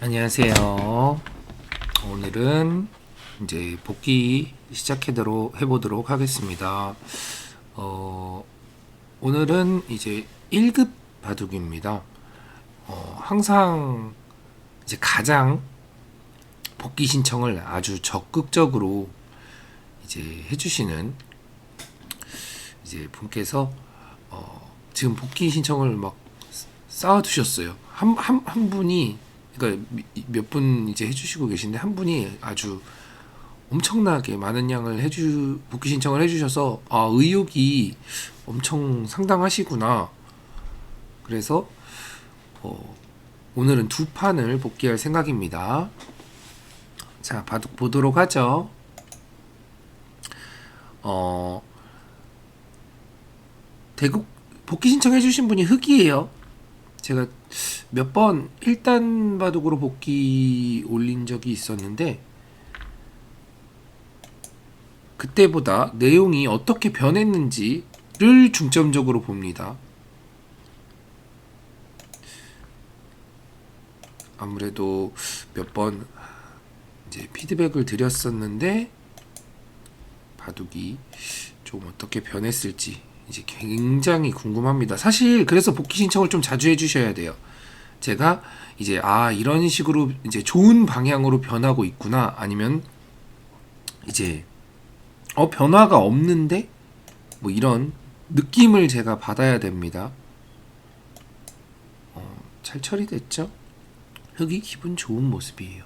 안녕하세요. 오늘은 이제 복귀 해보도록 하겠습니다. 어, 오늘은 이제 1급 바둑입니다. 항상 이제 가장 복귀 신청을 아주 적극적으로 이제 해주시는 이제 분께서 지금 복귀 신청을 막 쌓아두셨어요. 한 분이, 그러니까 몇 분 이제 해주시고 계신데, 한 분이 아주 엄청나게 많은 양을 복귀 신청을 해주셔서, 아, 의욕이 엄청 상당하시구나. 그래서, 오늘은 두 판을 복귀할 생각입니다. 자, 바둑 보도록 하죠. 어, 대국, 복귀 신청해주신 분이 흑이에요. 제가 몇 번 1단 바둑으로 복귀 올린 적이 있었는데, 그때보다 내용이 어떻게 변했는지를 중점적으로 봅니다. 아무래도 몇 번 이제 피드백을 드렸었는데, 바둑이 좀 어떻게 변했을지 이제 굉장히 궁금합니다. 사실 그래서 복귀 신청을 좀 자주 해주셔야 돼요. 제가 이제 이런 식으로 이제 좋은 방향으로 변하고 있구나, 아니면 이제 변화가 없는데 뭐 이런 느낌을 제가 받아야 됩니다. 잘 처리됐죠? 흙이 기분 좋은 모습이에요.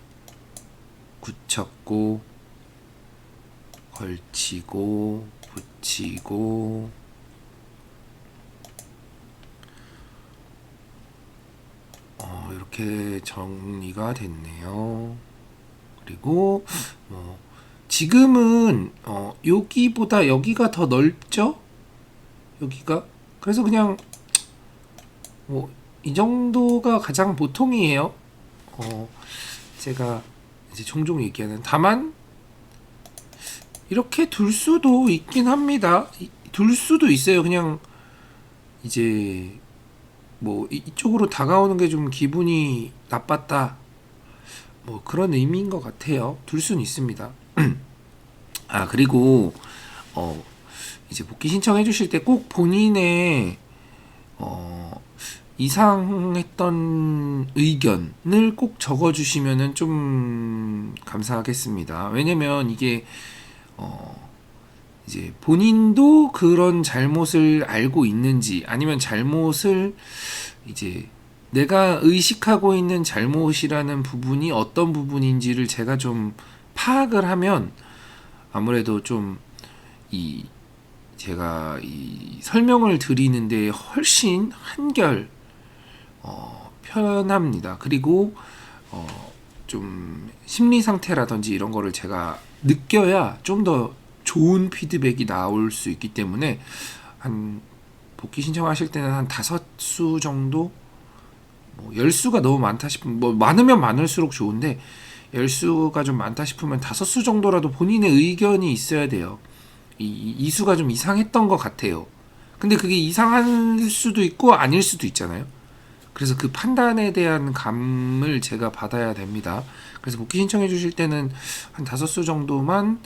굳혔고 걸치고 붙이고, 이렇게 정리가 됐네요. 그리고 지금은 여기보다 여기가 더 넓죠? 여기가. 그래서 그냥 이 정도가 가장 보통이에요. 제가 이제 종종 얘기하는, 다만 이렇게 둘 수도 있긴 합니다. 둘 수도 있어요. 그냥 이제 뭐 이쪽으로 다가오는 게 좀 기분이 나빴다, 뭐 그런 의미인 것 같아요. 둘 수는 있습니다. 그리고 이제 복귀 신청해 주실 때 꼭 본인의 이상했던 의견을 꼭 적어 주시면은 좀 감사하겠습니다. 왜냐면 이게 이제 본인도 그런 잘못을 알고 있는지, 아니면 잘못을 이제 내가 의식하고 있는 잘못이라는 부분이 어떤 부분인지를 제가 좀 파악을 하면, 아무래도 좀 제가 이 설명을 드리는데 훨씬 한결 편합니다. 그리고 좀 심리 상태라든지 이런 거를 제가 느껴야 좀 더 좋은 피드백이 나올 수 있기 때문에, 한 복귀 신청하실 때는 한 5수 정도, 10수가 너무 많다 싶으면, 많으면 많을수록 좋은데 10수가 좀 많다 싶으면 5수 정도라도 본인의 의견이 있어야 돼요. 이 수가 좀 이상했던 것 같아요. 근데 그게 이상할 수도 있고 아닐 수도 있잖아요. 그래서 그 판단에 대한 감을 제가 받아야 됩니다. 그래서 복귀 신청해 주실 때는 한 5수 정도만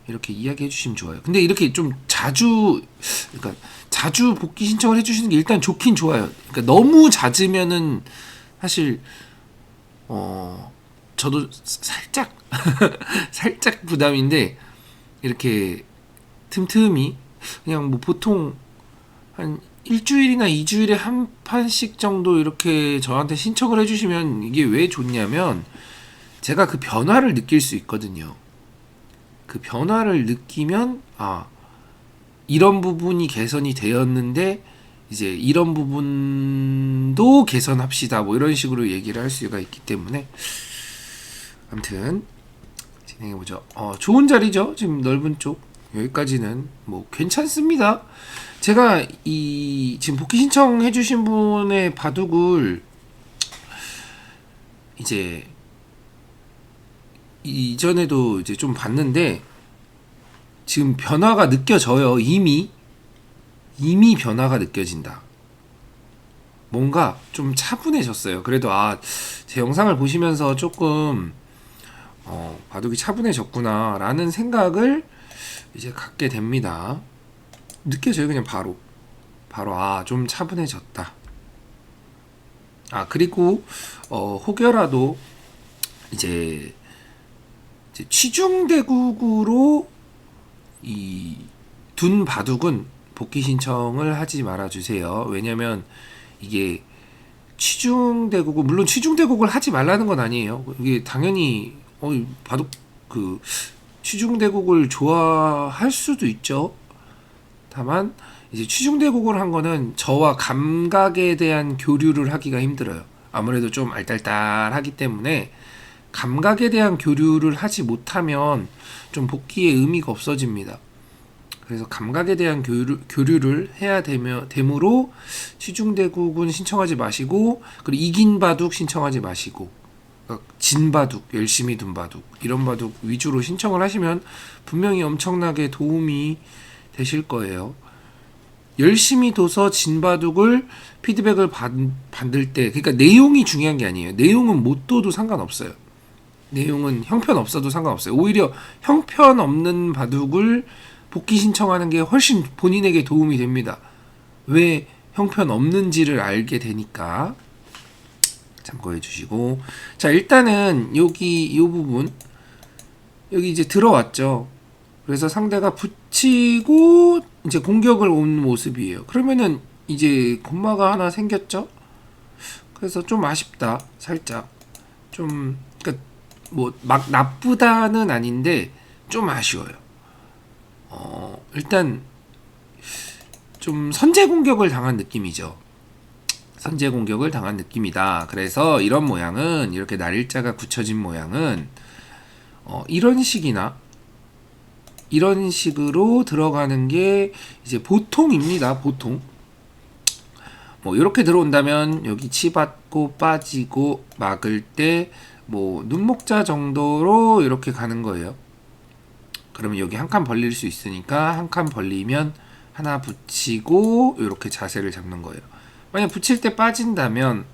이렇게 이야기해 주시면 좋아요. 근데 이렇게 좀 그러니까 자주 복귀 신청을 해 주시는 게 일단 좋긴 좋아요. 그러니까 너무 잦으면은 사실 저도 살짝 살짝 부담인데, 이렇게 틈틈이 그냥 뭐 보통 한 일주일이나 이주일에 한 판씩 정도 이렇게 저한테 신청을 해주시면, 이게 왜 좋냐면 제가 그 변화를 느낄 수 있거든요. 그 변화를 느끼면, 이런 부분이 개선이 되었는데 이제 이런 부분도 개선합시다, 뭐 이런 식으로 얘기를 할 수가 있기 때문에, 아무튼 진행해보죠. 좋은 자리죠. 지금 넓은 쪽 여기까지는 뭐 괜찮습니다. 제가 지금 복귀 신청해 주신 분의 바둑을 이제 이전에도 이제 좀 봤는데, 지금 변화가 느껴져요. 이미 변화가 느껴진다. 뭔가 좀 차분해졌어요. 그래도 제 영상을 보시면서 조금 바둑이 차분해졌구나라는 생각을 이제 갖게 됩니다. 느껴져요. 그냥 바로 좀 차분해졌다. 그리고 혹여라도 이제 취중대국으로 이 둔 바둑은 복귀 신청을 하지 말아 주세요. 왜냐면 이게 취중대국을, 물론 취중대국을 하지 말라는 건 아니에요. 이게 당연히 바둑 그 취중대국을 좋아할 수도 있죠. 다만 이제 취중대국을 한 거는 저와 감각에 대한 교류를 하기가 힘들어요. 아무래도 좀 알딸딸하기 때문에 감각에 대한 교류를 하지 못하면 좀 복귀의 의미가 없어집니다. 그래서 감각에 대한 교류를 해야 되므로 취중대국은 신청하지 마시고, 그리고 이긴 바둑 신청하지 마시고, 그러니까 진 바둑, 열심히 둔 바둑, 이런 바둑 위주로 신청을 하시면 분명히 엄청나게 도움이 되실 거예요. 열심히 둬서 진 바둑을 피드백을 받을 때, 그러니까 내용이 중요한 게 아니에요. 내용은 못 둬도 상관없어요. 내용은 형편없어도 상관없어요. 오히려 형편없는 바둑을 복귀 신청하는 게 훨씬 본인에게 도움이 됩니다. 왜 형편없는지를 알게 되니까 참고해 주시고, 자, 일단은 여기 이 부분, 여기 이제 들어왔죠. 그래서 상대가 붙이고 이제 공격을 온 모습이에요. 그러면은 이제 콤마가 하나 생겼죠. 그래서 좀 아쉽다. 살짝 좀, 그러니까 뭐 막 나쁘다는 아닌데 좀 아쉬워요. 일단 좀 선제 공격을 당한 느낌이죠. 선제 공격을 당한 느낌이다. 그래서 이런 모양은, 이렇게 날일자가 굳혀진 모양은 이런 식이나 이런 식으로 들어가는 게 이제 보통입니다. 보통 뭐 이렇게 들어온다면 여기 치받고 빠지고 막을 때 뭐 눈목자 정도로 이렇게 가는 거예요. 그러면 여기 한 칸 벌릴 수 있으니까 한 칸 벌리면 하나 붙이고 이렇게 자세를 잡는 거예요. 만약 붙일 때 빠진다면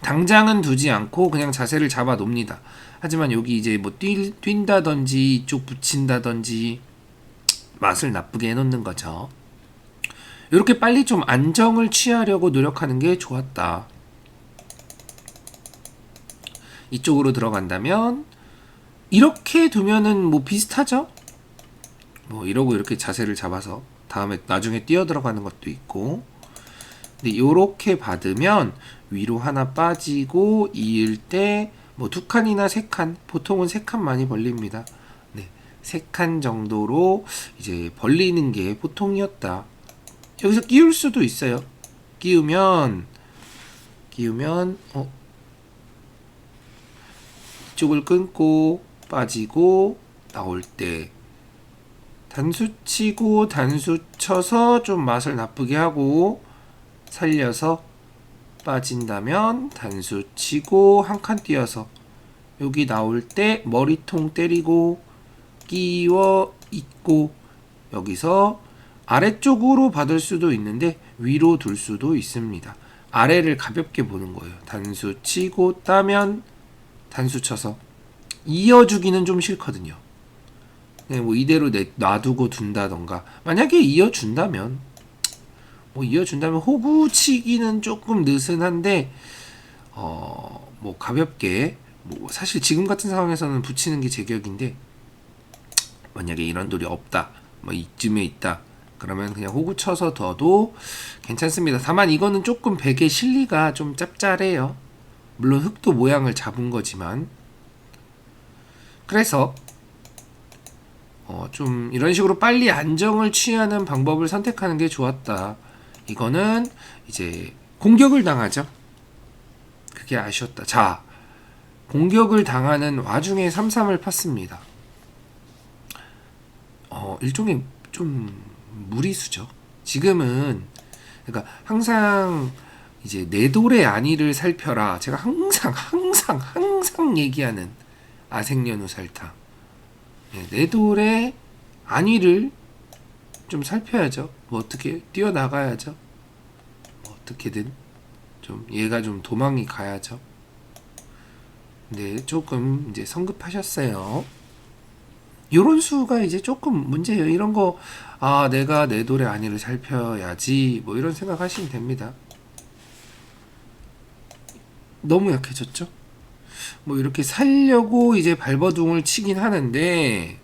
당장은 두지 않고 그냥 자세를 잡아 놓습니다. 하지만 여기 이제 뭐 뛴다든지 이쪽 붙인다든지 맛을 나쁘게 해놓는 거죠. 이렇게 빨리 좀 안정을 취하려고 노력하는 게 좋았다. 이쪽으로 들어간다면 이렇게 두면은 뭐 비슷하죠? 뭐 이러고 이렇게 자세를 잡아서 다음에 나중에 뛰어 들어가는 것도 있고, 근데 이렇게 받으면 위로 하나 빠지고 이을 때 뭐 두 칸이나 세 칸, 보통은 세 칸 많이 벌립니다. 네, 세 칸 정도로 이제 벌리는 게 보통이었다. 여기서 끼울 수도 있어요. 끼우면 이쪽을 끊고 빠지고 나올 때 단수 치고 단수 쳐서 좀 맛을 나쁘게 하고 살려서 빠진다면 단수 치고 한 칸 뛰어서 여기 나올 때 머리통 때리고 끼워 있고, 여기서 아래쪽으로 받을 수도 있는데 위로 둘 수도 있습니다. 아래를 가볍게 보는 거예요. 단수 치고 따면 단수 쳐서 이어주기는 좀 싫거든요. 네, 뭐 이대로 놔두고 둔다던가, 만약에 이어준다면 호구치기는 조금 느슨한데 뭐 가볍게, 뭐 사실 지금 같은 상황에서는 붙이는 게 제격인데, 만약에 이런 돌이 없다, 뭐 이쯤에 있다, 그러면 그냥 호구 쳐서 둬도 괜찮습니다. 다만 이거는 조금 백의 실리가 좀 짭짤해요. 물론 흑도 모양을 잡은 거지만. 그래서 좀 이런 식으로 빨리 안정을 취하는 방법을 선택하는 게 좋았다. 이거는 이제 공격을 당하죠. 그게 아쉬웠다. 자, 공격을 당하는 와중에 3-3을 팠습니다. 일종의 좀 무리수죠. 지금은, 그러니까 항상 이제 내 돌의 안위를 살펴라. 제가 항상 얘기하는 아생연우 살타. 내 돌의 안위를 좀 살펴야죠. 뭐 어떻게 뛰어나가야죠. 뭐 어떻게든. 좀 얘가 좀 도망이 가야죠. 근데 조금 이제 성급하셨어요. 요런 수가 이제 조금 문제예요. 이런 거, 아, 내가 내 돌의 안위를 살펴야지, 뭐 이런 생각 하시면 됩니다. 너무 약해졌죠? 뭐 이렇게 살려고 이제 발버둥을 치긴 하는데,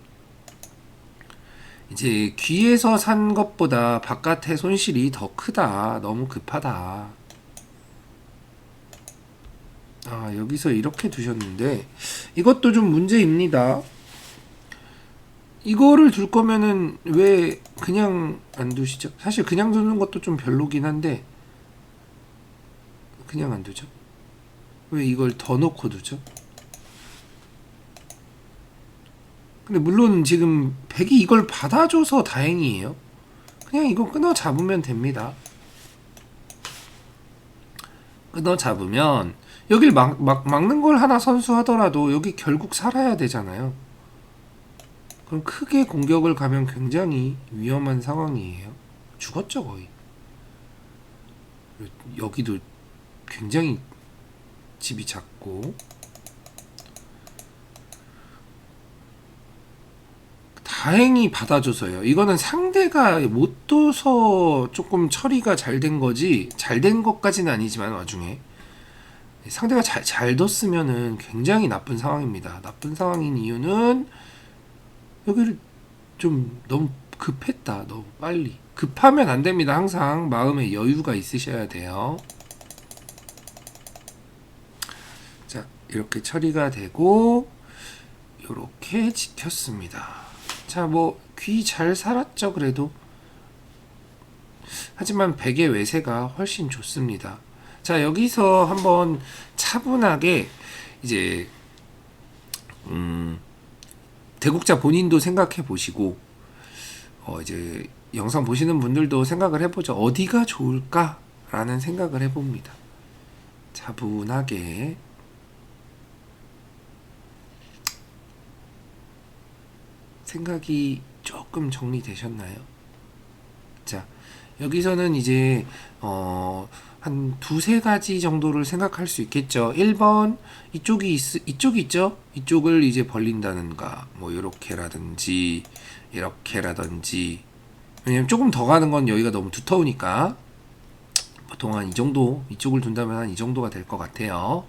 이제 귀에서 산 것보다 바깥의 손실이 더 크다. 너무 급하다. 아, 여기서 이렇게 두셨는데, 이것도 좀 문제입니다. 이거를 둘 거면은 왜 그냥 안 두시죠? 사실 그냥 두는 것도 좀 별로긴 한데 그냥 안 두죠? 왜 이걸 더 넣고 두죠? 근데 물론 지금 백이 이걸 받아줘서 다행이에요. 그냥 이거 끊어 잡으면 됩니다. 끊어 잡으면 여길 막는 걸 하나 선수하더라도 여기 결국 살아야 되잖아요. 그럼 크게 공격을 가면 굉장히 위험한 상황이에요. 죽었죠 거의. 여기도 굉장히 집이 작고 다행히 받아줘서요. 이거는 상대가 못 둬서 조금 처리가 잘 된 거지, 잘 된 것까지는 아니지만 와중에 상대가 잘 뒀으면은 굉장히 나쁜 상황입니다. 나쁜 상황인 이유는 여기를 좀 너무 급했다. 너무 빨리. 급하면 안 됩니다. 항상 마음에 여유가 있으셔야 돼요. 자, 이렇게 처리가 되고 이렇게 지켰습니다. 자, 뭐 귀 잘 살았죠 그래도. 하지만 백의 외세가 훨씬 좋습니다. 자, 여기서 한번 차분하게 이제 대국자 본인도 생각해 보시고 이제 영상 보시는 분들도 생각을 해보죠. 어디가 좋을까라는 생각을 해봅니다. 차분하게. 생각이 조금 정리되셨나요? 자, 여기서는 이제 한 두세 가지 정도를 생각할 수 있겠죠. 1번 이쪽이 있죠? 이쪽을 이제 벌린다는가 뭐 이렇게라든지 이렇게라든지. 왜냐면 조금 더 가는 건 여기가 너무 두터우니까 보통 한 이 정도, 이쪽을 둔다면 한 이 정도가 될 것 같아요.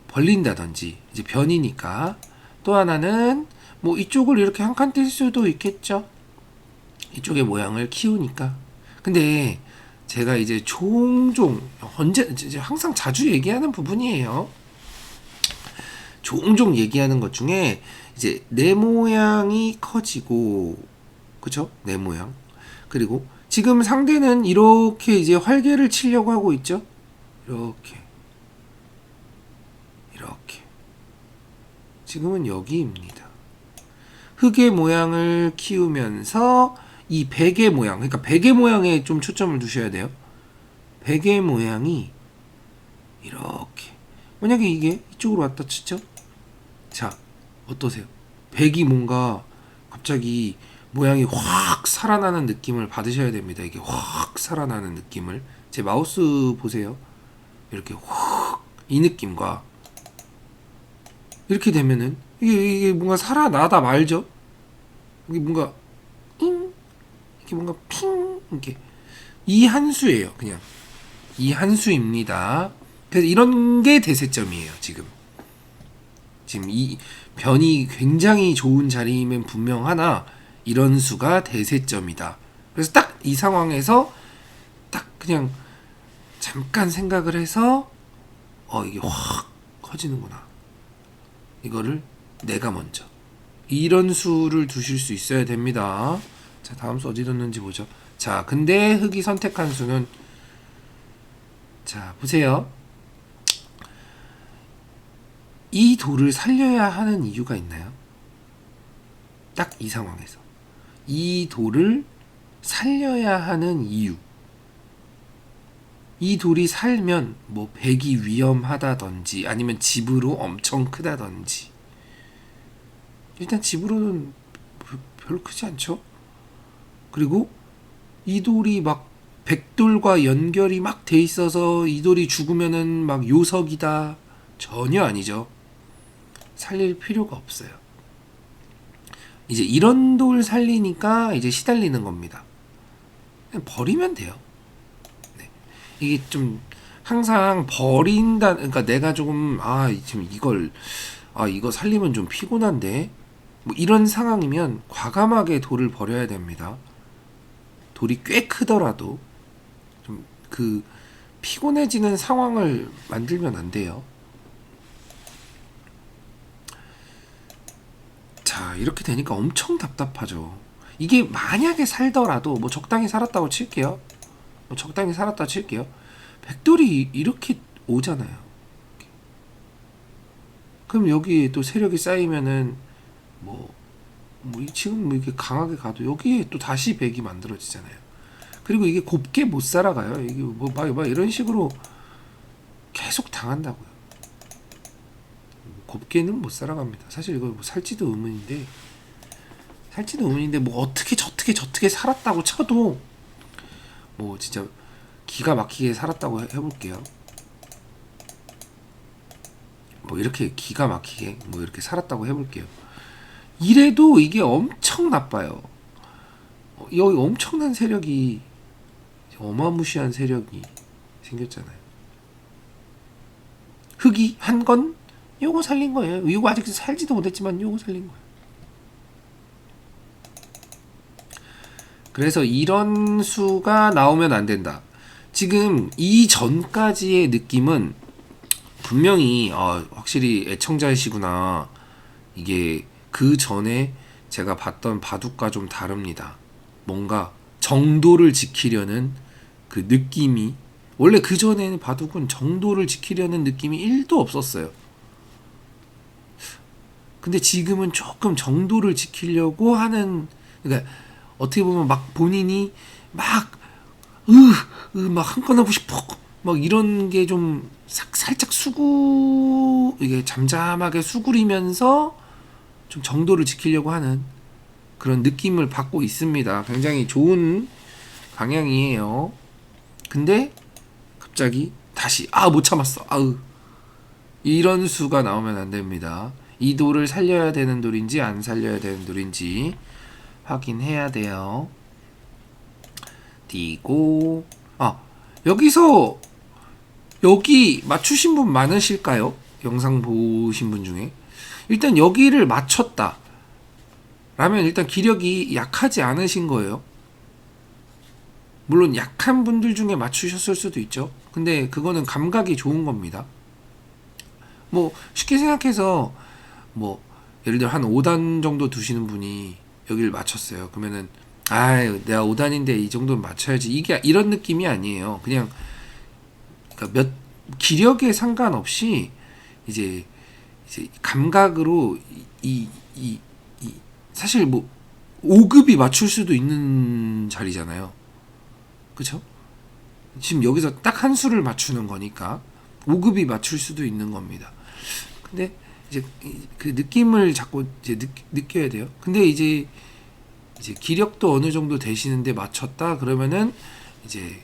벌린다든지 이제 변이니까. 또 하나는 뭐 이쪽을 이렇게 한 칸 뛸 수도 있겠죠. 이쪽의 모양을 키우니까. 근데 제가 이제 종종 항상 자주 얘기하는 부분이에요. 종종 얘기하는 것 중에 이제 내 모양이 커지고, 그쵸? 내 모양. 그리고 지금 상대는 이렇게 이제 활개를 치려고 하고 있죠. 이렇게 지금은 여기입니다. 흙의 모양을 키우면서 이 백의 모양, 그러니까 백의 모양에 좀 초점을 두셔야 돼요. 백의 모양이 이렇게, 만약에 이게 이쪽으로 왔다 치죠. 자, 어떠세요? 백이 뭔가 갑자기 모양이 확 살아나는 느낌을 받으셔야 됩니다. 이게 확 살아나는 느낌을. 제 마우스 보세요. 이렇게 확 이 느낌과 이렇게 되면은 이게 뭔가 살아나다 말죠. 이게 뭔가 이렇게 뭔가 이렇게 이 한 수예요. 그냥 이 한 수입니다. 그래서 이런 게 대세점이에요. 지금 이 변이 굉장히 좋은 자리이면 분명하나 이런 수가 대세점이다. 그래서 딱 이 상황에서 딱 그냥 잠깐 생각을 해서 이게 확 커지는구나. 이거를 내가 먼저, 이런 수를 두실 수 있어야 됩니다. 자, 다음 수 어디 뒀는지 보죠. 자, 근데 흙이 선택한 수는, 자, 보세요. 이 돌을 살려야 하는 이유가 있나요? 딱 이 상황에서 이 돌을 살려야 하는 이유. 이 돌이 살면 뭐 백이 위험하다든지 아니면 집으로 엄청 크다든지. 일단 집으로는 별로 크지 않죠. 그리고 이 돌이 막 백돌과 연결이 막 돼 있어서 이 돌이 죽으면은 막 요석이다. 전혀 아니죠. 살릴 필요가 없어요. 이제 이런 돌 살리니까 이제 시달리는 겁니다. 그냥 버리면 돼요. 네. 이게 좀 항상 버린다. 그러니까 내가 조금 지금 이거 살리면 좀 피곤한데 뭐 이런 상황이면 과감하게 돌을 버려야 됩니다. 돌이 꽤 크더라도 좀 그 피곤해지는 상황을 만들면 안 돼요. 자, 이렇게 되니까 엄청 답답하죠. 이게 만약에 살더라도 뭐 적당히 살았다고 칠게요. 백돌이 이렇게 오잖아요. 그럼 여기에 또 세력이 쌓이면은 지금 이렇게 강하게 가도 여기에 또 다시 백이 만들어지잖아요. 그리고 이게 곱게 못 살아가요. 이게 막 이런 식으로 계속 당한다고요. 곱게는 못 살아갑니다. 사실 이거 살지도 의문인데 뭐 어떻게 살았다고 쳐도 뭐 진짜 기가 막히게 살았다고 해볼게요. 뭐 이렇게 기가 막히게 뭐 이렇게 살았다고 해볼게요. 이래도 이게 엄청 나빠요. 여기 엄청난 세력이 어마무시한 세력이 생겼잖아요. 흑이 한 건 요거 살린 거예요. 요거 아직 살지도 못했지만 요거 살린 거예요. 그래서 이런 수가 나오면 안 된다. 지금 이전까지의 느낌은 분명히 확실히 애청자이시구나. 이게 그 전에 제가 봤던 바둑과 좀 다릅니다. 뭔가 정도를 지키려는 그 느낌이, 원래 그 전에는 바둑은 정도를 지키려는 느낌이 1도 없었어요. 근데 지금은 조금 정도를 지키려고 하는, 그러니까 어떻게 보면 막 본인이 막 한건 하고 싶어 막 이런 게 좀 살짝 이게 잠잠하게 수구리면서 좀 정도를 지키려고 하는 그런 느낌을 받고 있습니다. 굉장히 좋은 방향이에요. 근데 갑자기 다시 못 참았어. 이런 수가 나오면 안 됩니다. 이 돌을 살려야 되는 돌인지 안 살려야 되는 돌인지 확인해야 돼요. 띄고 여기서 여기 맞추신 분 많으실까요? 영상 보신 분 중에 일단 여기를 맞췄다 라면 일단 기력이 약하지 않으신 거예요. 물론 약한 분들 중에 맞추셨을 수도 있죠. 근데 그거는 감각이 좋은 겁니다. 뭐 쉽게 생각해서 뭐 예를 들어 한 5단 정도 두시는 분이 여기를 맞췄어요. 그러면은 내가 5단인데 이 정도는 맞춰야지. 이게 이런 느낌이 아니에요. 그냥 그러니까 기력에 상관없이 이제 감각으로 사실 뭐 5급이 맞출 수도 있는 자리잖아요. 그쵸? 지금 여기서 딱 한 수를 맞추는 거니까 5급이 맞출 수도 있는 겁니다. 근데 이제 그 느낌을 자꾸 이제 느껴야 돼요. 근데 이제 기력도 어느 정도 되시는데 맞췄다 그러면은 이제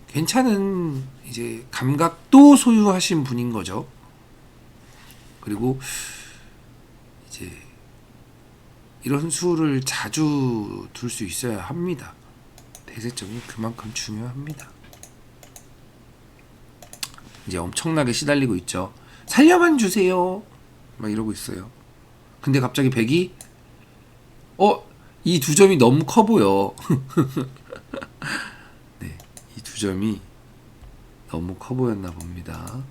괜찮은 이제 감각도 소유하신 분인 거죠. 그리고 이제 이런 수를 자주 둘 수 있어야 합니다. 대세점이 그만큼 중요합니다. 이제 엄청나게 시달리고 있죠. 살려만 주세요. 막 이러고 있어요. 근데 갑자기 백이 이 두 점이 너무 커 보여. 네, 이 두 점이 너무 커 보였나 봅니다.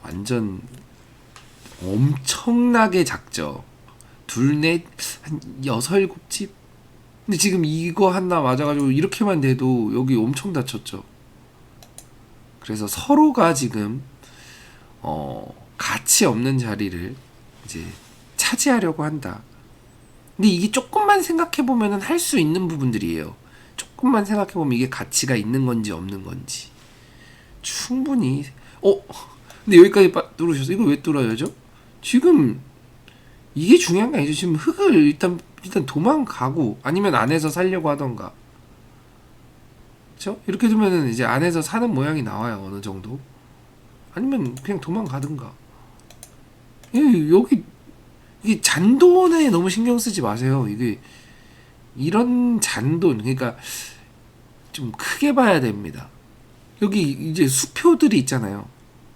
완전 엄청나게 작죠. 둘넷 한 6, 7집. 근데 지금 이거 하나 맞아가지고 이렇게만 돼도 여기 엄청 다쳤죠. 그래서 서로가 지금 가치 없는 자리를 이제 차지하려고 한다. 근데 이게 조금만 생각해보면 할 수 있는 부분들이에요. 조금만 생각해보면 이게 가치가 있는 건지 없는 건지 충분히. 근데 여기까지 뚫으셨어. 이거 왜 뚫어야죠? 지금 이게 중요한 게 아니죠. 지금 흙을 일단 일단 도망가고 아니면 안에서 살려고 하던가. 그렇죠? 이렇게 두면은 이제 안에서 사는 모양이 나와요. 어느 정도. 아니면 그냥 도망가든가. 여기 이게 잔돈에 너무 신경 쓰지 마세요. 이게 이런 잔돈 그러니까 좀 크게 봐야 됩니다. 여기 이제 수표들이 있잖아요.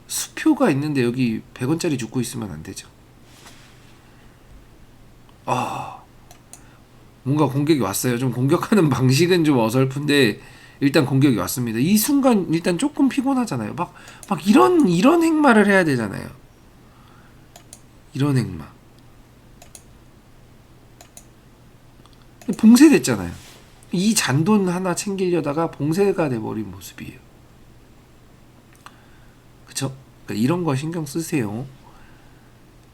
수표가 있는데 여기 100원짜리 죽고 있으면 안 되죠. 뭔가 공격이 왔어요. 좀 공격하는 방식은 좀 어설픈데 일단 공격이 왔습니다. 이 순간 일단 조금 피곤하잖아요. 막 이런 행마를 해야 되잖아요. 이런 행마. 봉쇄됐잖아요. 이 잔돈 하나 챙기려다가 봉쇄가 돼버린 모습이에요. 그쵸? 그러니까 이런 거 신경 쓰세요.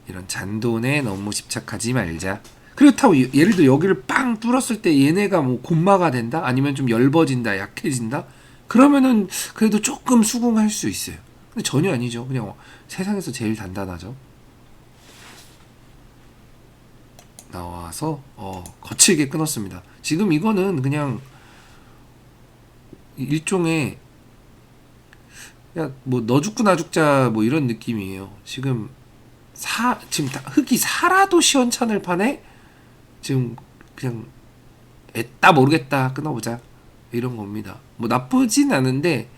이런 잔돈에 너무 집착하지 말자. 그렇다고 예를 들어 여기를 빵 뚫었을 때 얘네가 뭐 곤마가 된다? 아니면 좀 엷어진다, 약해진다? 그러면은 그래도 조금 수긍할 수 있어요. 근데 전혀 아니죠. 그냥 세상에서 제일 단단하죠. 나와서 거칠게 끊었습니다. 지금 이거는 그냥 일종의 야 뭐 너 죽고 나 죽자 뭐 이런 느낌이에요. 지금 지금 흙이 살아도 시원찮을 판에 지금 그냥 애따 모르겠다 끊어보자 이런 겁니다. 뭐 나쁘진 않은데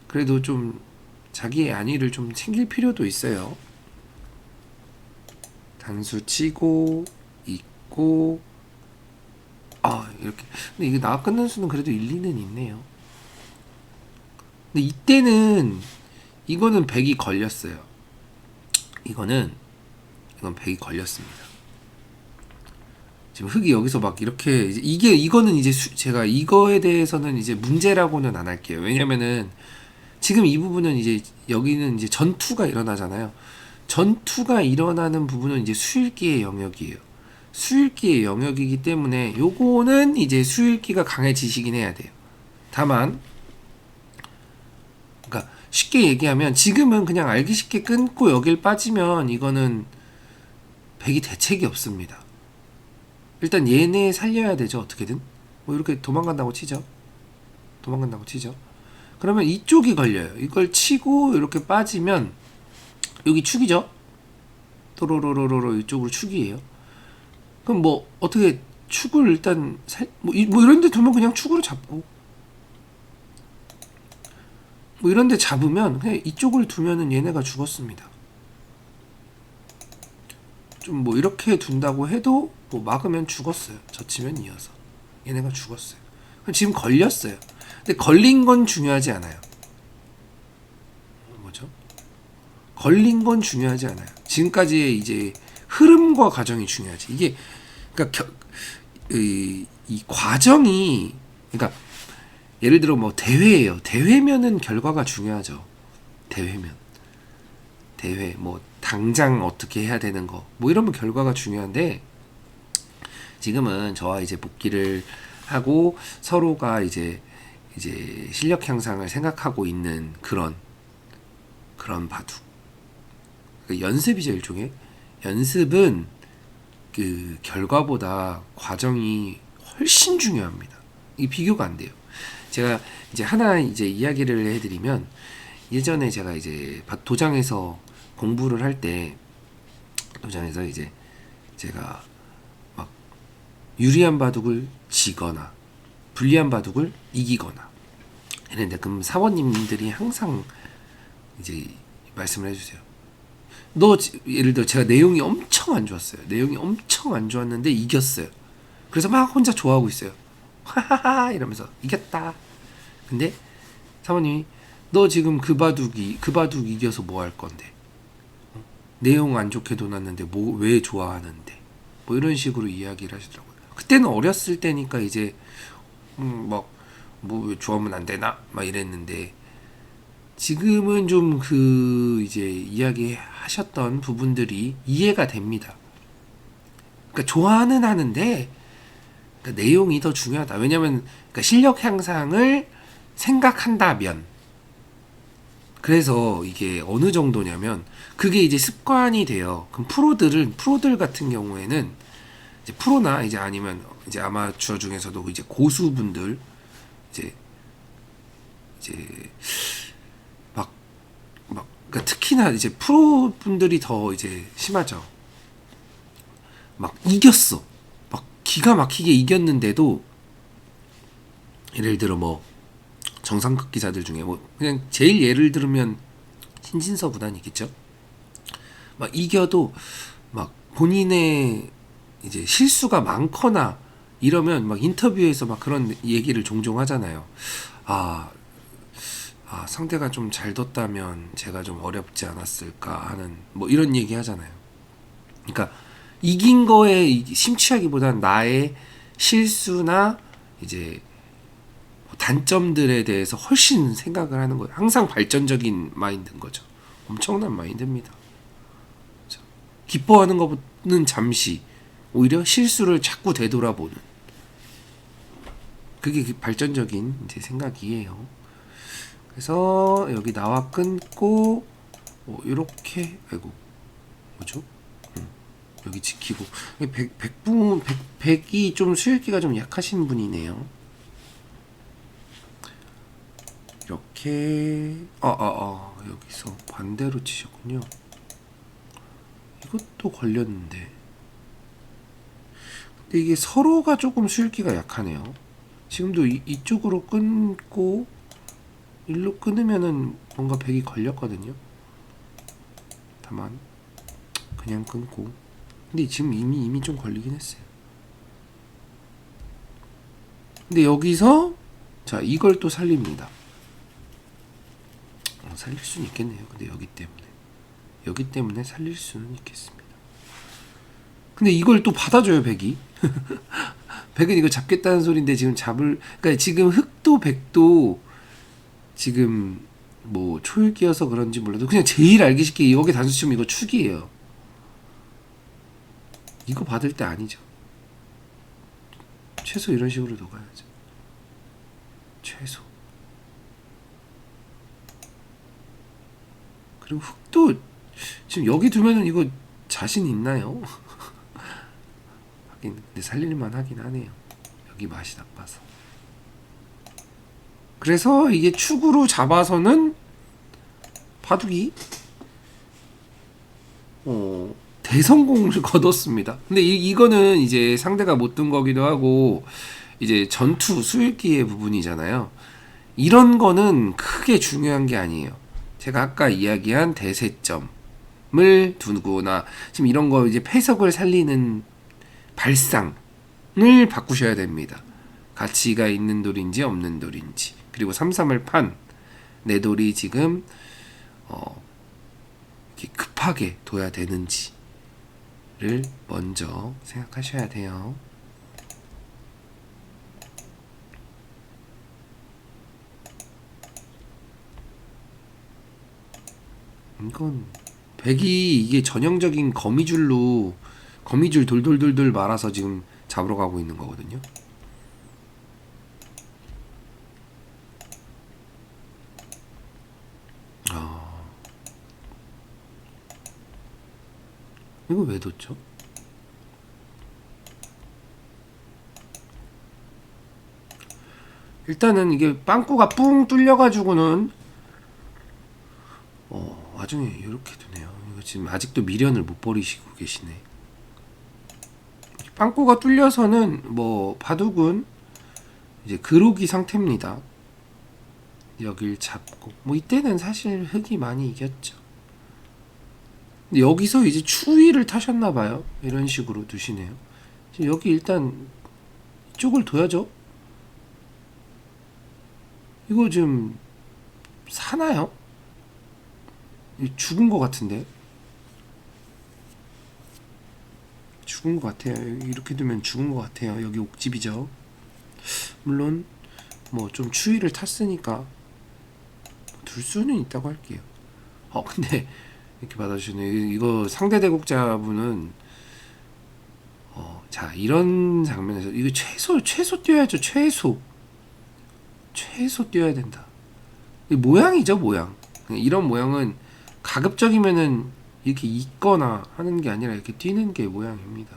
그래도 좀 자기의 안위를 좀 챙길 필요도 있어요. 단수 치고 있고 이렇게. 근데 이게 나 끊는 수는 그래도 일리는 있네요. 근데 이때는 이거는 100이 걸렸어요. 이건 100이 걸렸습니다. 지금 흙이 여기서 막 이렇게 이거는 이제 제가 이거에 대해서는 이제 문제라고는 안 할게요. 왜냐면은 지금 이 부분은 이제 여기는 이제 전투가 일어나잖아요. 전투가 일어나는 부분은 이제 수일기의 영역이에요. 수일기의 영역이기 때문에 요거는 이제 수일기가 강해지시긴 해야 돼요. 다만 그러니까 쉽게 얘기하면 지금은 그냥 알기 쉽게 끊고 여길 빠지면 이거는 100이 대책이 없습니다. 일단 얘네 살려야 되죠. 어떻게든 뭐 이렇게 도망간다고 치죠. 그러면 이쪽이 걸려요. 이걸 치고 이렇게 빠지면 여기 축이죠. 또로로로로 이쪽으로 축이에요. 그럼 뭐 어떻게 축을 일단 뭐 이런 데 두면 그냥 축으로 잡고 뭐 이런 데 잡으면 그냥 이쪽을 두면은 얘네가 죽었습니다. 좀 뭐 이렇게 둔다고 해도 뭐 막으면 죽었어요. 젖히면 이어서 얘네가 죽었어요. 그럼 지금 걸렸어요. 근데 걸린 건 중요하지 않아요. 뭐죠? 걸린 건 중요하지 않아요. 지금까지의 이제 흐름과 과정이 중요하지. 이게 그러니까 이 과정이 그러니까 예를 들어 뭐 대회예요. 대회면은 결과가 중요하죠. 대회 뭐 당장 어떻게 해야 되는 거 뭐 이러면 결과가 중요한데 지금은 저와 이제 복귀를 하고 서로가 이제 실력 향상을 생각하고 있는 그런 바둑. 연습이죠, 일종의. 연습은 그 결과보다 과정이 훨씬 중요합니다. 이 비교가 안 돼요. 제가 이제 하나 이제 이야기를 해드리면 예전에 제가 이제 도장에서 공부를 할 때 도장에서 이제 제가 막 유리한 바둑을 지거나 불리한 바둑을 이기거나 이랬는데 그럼 사원님들이 항상 이제 말씀을 해주세요. 예를 들어 제가 내용이 엄청 안 좋았어요. 내용이 엄청 안 좋았는데 이겼어요. 그래서 막 혼자 좋아하고 있어요. 하하하 이러면서 이겼다. 근데 사모님이 너 지금 그 바둑 이겨서 뭐 할 건데? 내용 안 좋게 둬놨는데 뭐 왜 좋아하는데? 뭐 이런 식으로 이야기를 하시더라고요. 그때는 어렸을 때니까 이제 뭐 왜 좋아하면 안 되나? 막 이랬는데 지금은 좀 그 이제 이야기 하셨던 부분들이 이해가 됩니다. 그러니까 좋아는 하는데 그러니까 내용이 더 중요하다. 왜냐면 그러니까 실력 향상을 생각한다면 그래서 이게 어느 정도냐면 그게 이제 습관이 돼요. 그럼 프로들 같은 경우에는 이제 프로나 이제 아니면 이제 아마추어 중에서도 이제 고수분들 이제 막 그러니까 특히나 이제 프로 분들이 더 이제 심하죠. 막 이겼어. 막 기가 막히게 이겼는데도 예를 들어 뭐 정상급 기사들 중에 뭐 그냥 제일 예를 들면 신진서 구단이겠죠. 막 이겨도 막 본인의 이제 실수가 많거나 이러면 막 인터뷰에서 막 그런 얘기를 종종 하잖아요. 아, 상대가 좀 잘 뒀다면 제가 좀 어렵지 않았을까 하는 뭐 이런 얘기 하잖아요. 그러니까 이긴 거에 심취하기보단 나의 실수나 이제 단점들에 대해서 훨씬 생각을 하는 거예요. 항상 발전적인 마인드인 거죠. 엄청난 마인드입니다. 기뻐하는 것은 잠시, 오히려 실수를 자꾸 되돌아보는 그게 발전적인 이제 생각이에요. 그래서 여기 나와 끊고 이렇게 아이고 뭐죠? 여기 지키고 백이 좀 수읽기가 좀 약하신 분이네요. 이렇게 여기서 반대로 치셨군요. 이것도 걸렸는데 근데 이게 서로가 조금 수읽기가 약하네요. 지금도 이쪽으로 끊고 일로 끊으면은 뭔가 백이 걸렸거든요. 다만 그냥 끊고 근데 지금 이미 좀 걸리긴 했어요. 근데 여기서 자 이걸 또 살립니다. 살릴 수는 있겠네요. 근데 여기 때문에 살릴 수는 있겠습니다. 근데 이걸 또 받아줘요 백이. 백은 이거 잡겠다는 소린데 지금 그러니까 지금 흑도 백도 지금 뭐 초읽기여서 그런지 몰라도 그냥 제일 알기 쉽게 여기 단수 치면 이거 축이에요. 이거 받을 때 아니죠. 최소 이런 식으로 녹아야죠. 최소. 그리고 흑도 지금 여기 두면은 이거 자신 있나요? 하긴 근데 살릴만 하긴 하네요. 여기 맛이 나빠서. 그래서 이게 축으로 잡아서는 바둑이 대성공을 거뒀습니다. 근데 이거는 이제 상대가 못 둔 거기도 하고 이제 전투 수읽기의 부분이잖아요. 이런 거는 크게 중요한 게 아니에요. 제가 아까 이야기한 대세점을 두거나 지금 이런 거 이제 패석을 살리는 발상을 바꾸셔야 됩니다. 가치가 있는 돌인지 없는 돌인지 그리고 3-3을 판 내 돌이 지금 급하게 둬야 되는지를 먼저 생각하셔야 돼요. 이건 백이 이게 전형적인 거미줄 돌돌돌돌 말아서 지금 잡으러 가고 있는 거거든요. 이거 왜 뒀죠? 일단은 이게 빵꾸가 뿡 뚫려가지고는 나중에 이렇게 두네요. 이거 지금 아직도 미련을 못 버리시고 계시네. 빵꾸가 뚫려서는 뭐 바둑은 이제 그로기 상태입니다. 여길 잡고 뭐 이때는 사실 흑이 많이 이겼죠. 근데 여기서 이제 추위를 타셨나봐요. 이런 식으로 두시네요. 여기 일단 이쪽을 둬야죠. 이거 지금 사나요? 죽은 것 같은데. 죽은 것 같아요. 이렇게 두면 죽은 것 같아요. 여기 옥집이죠. 물론 뭐 좀 추위를 탔으니까 둘 수는 있다고 할게요. 근데 이렇게 받아주시네. 이거 상대 대국자분은 자 이런 장면에서 이거 최소 뛰어야죠. 최소 뛰어야 된다. 모양이죠 모양. 이런 모양은 가급적이면은 이렇게 있거나 하는 게 아니라 이렇게 뛰는 게 모양입니다.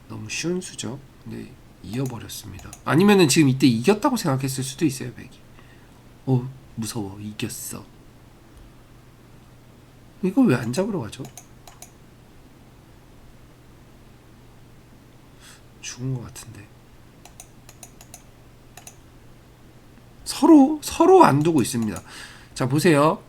너무 쉬운 수죠. 근데 이어버렸습니다. 아니면은 지금 이때 이겼다고 생각했을 수도 있어요, 백이. 무서워, 이겼어. 이거 왜 안 잡으러 가죠? 죽은 것 같은데. 서로 안 두고 있습니다. 자, 보세요.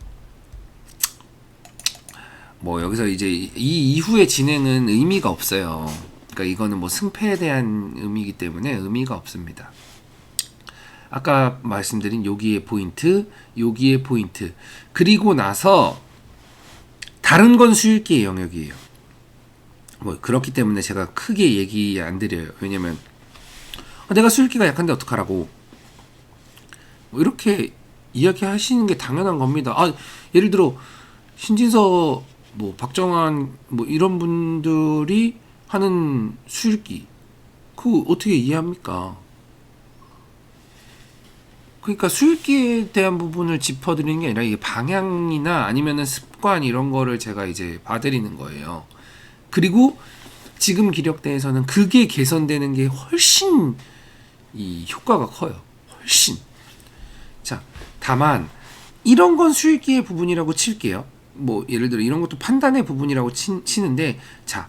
뭐 여기서 이제 이 이후의 진행은 의미가 없어요. 그러니까 이거는 뭐 승패에 대한 의미이기 때문에 의미가 없습니다. 아까 말씀드린 여기의 포인트, 여기의 포인트. 그리고 나서 다른 건 수읽기의 영역이에요. 뭐 그렇기 때문에 제가 크게 얘기 안 드려요. 왜냐면 내가 수읽기가 약한데 어떡하라고. 뭐 이렇게 이야기하시는 게 당연한 겁니다. 예를 들어 신진서, 뭐 박정환, 뭐 이런 분들이 하는 수읽기, 그거 어떻게 이해합니까? 그러니까 수읽기에 대한 부분을 짚어드리는 게 아니라 이게 방향이나 아니면은 습관 이런 거를 제가 이제 봐드리는 거예요. 그리고 지금 기력대에서는 그게 개선되는 게 훨씬 이 효과가 커요. 훨씬. 자, 다만 이런 건 수익기의 부분이라고 칠게요. 뭐 예를 들어 이런 것도 판단의 부분이라고 치는데, 자,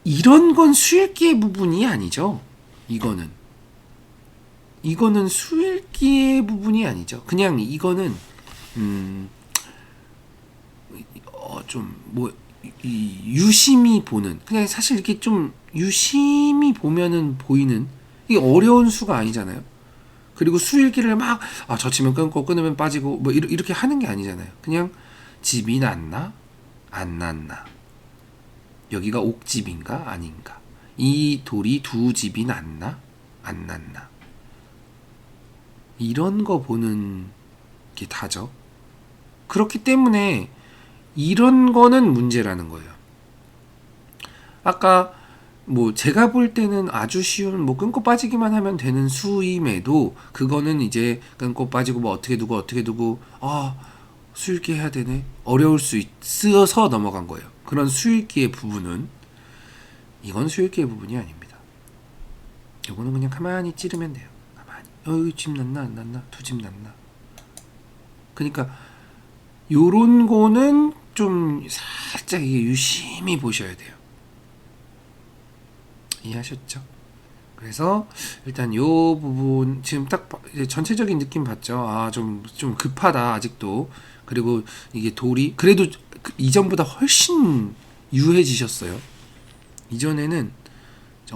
이런 건 수익기의 부분이 아니죠. 이거는 수익기의 부분이 아니죠. 그냥 이거는 좀 뭐 유심히 보는, 그냥 사실 이렇게 좀 유심히 보면은 보이는, 이게 어려운 수가 아니잖아요. 그리고 수일기를 막 저 치면 끊고 끊으면 빠지고 뭐 이렇게 하는 게 아니잖아요. 그냥 집이 났나 안 났나, 여기가 옥집인가 아닌가, 이 돌이 두 집이 났나 안 났나, 이런 거 보는 게 다죠. 그렇기 때문에 이런 거는 문제라는 거예요. 아까 뭐 제가 볼 때는 아주 쉬운, 뭐 끊고 빠지기만 하면 되는 수임에도 그거는 이제 끊고 빠지고 뭐 어떻게 두고 수읽기 해야 되네, 어려울 수 있어서 넘어간 거예요. 그런 수읽기의 부분은, 이건 수읽기의 부분이 아닙니다. 요거는 그냥 가만히 찌르면 돼요. 가만히 집 났나 안 났나, 두 집 났나. 그러니까 요런 거는 좀 살짝 이게 유심히 보셔야 돼요. 이해하셨죠? 그래서 일단 요 부분 지금 딱 전체적인 느낌 봤죠? 좀 급하다 아직도. 그리고 이게 돌이 그래도 이전보다 훨씬 유해지셨어요. 이전에는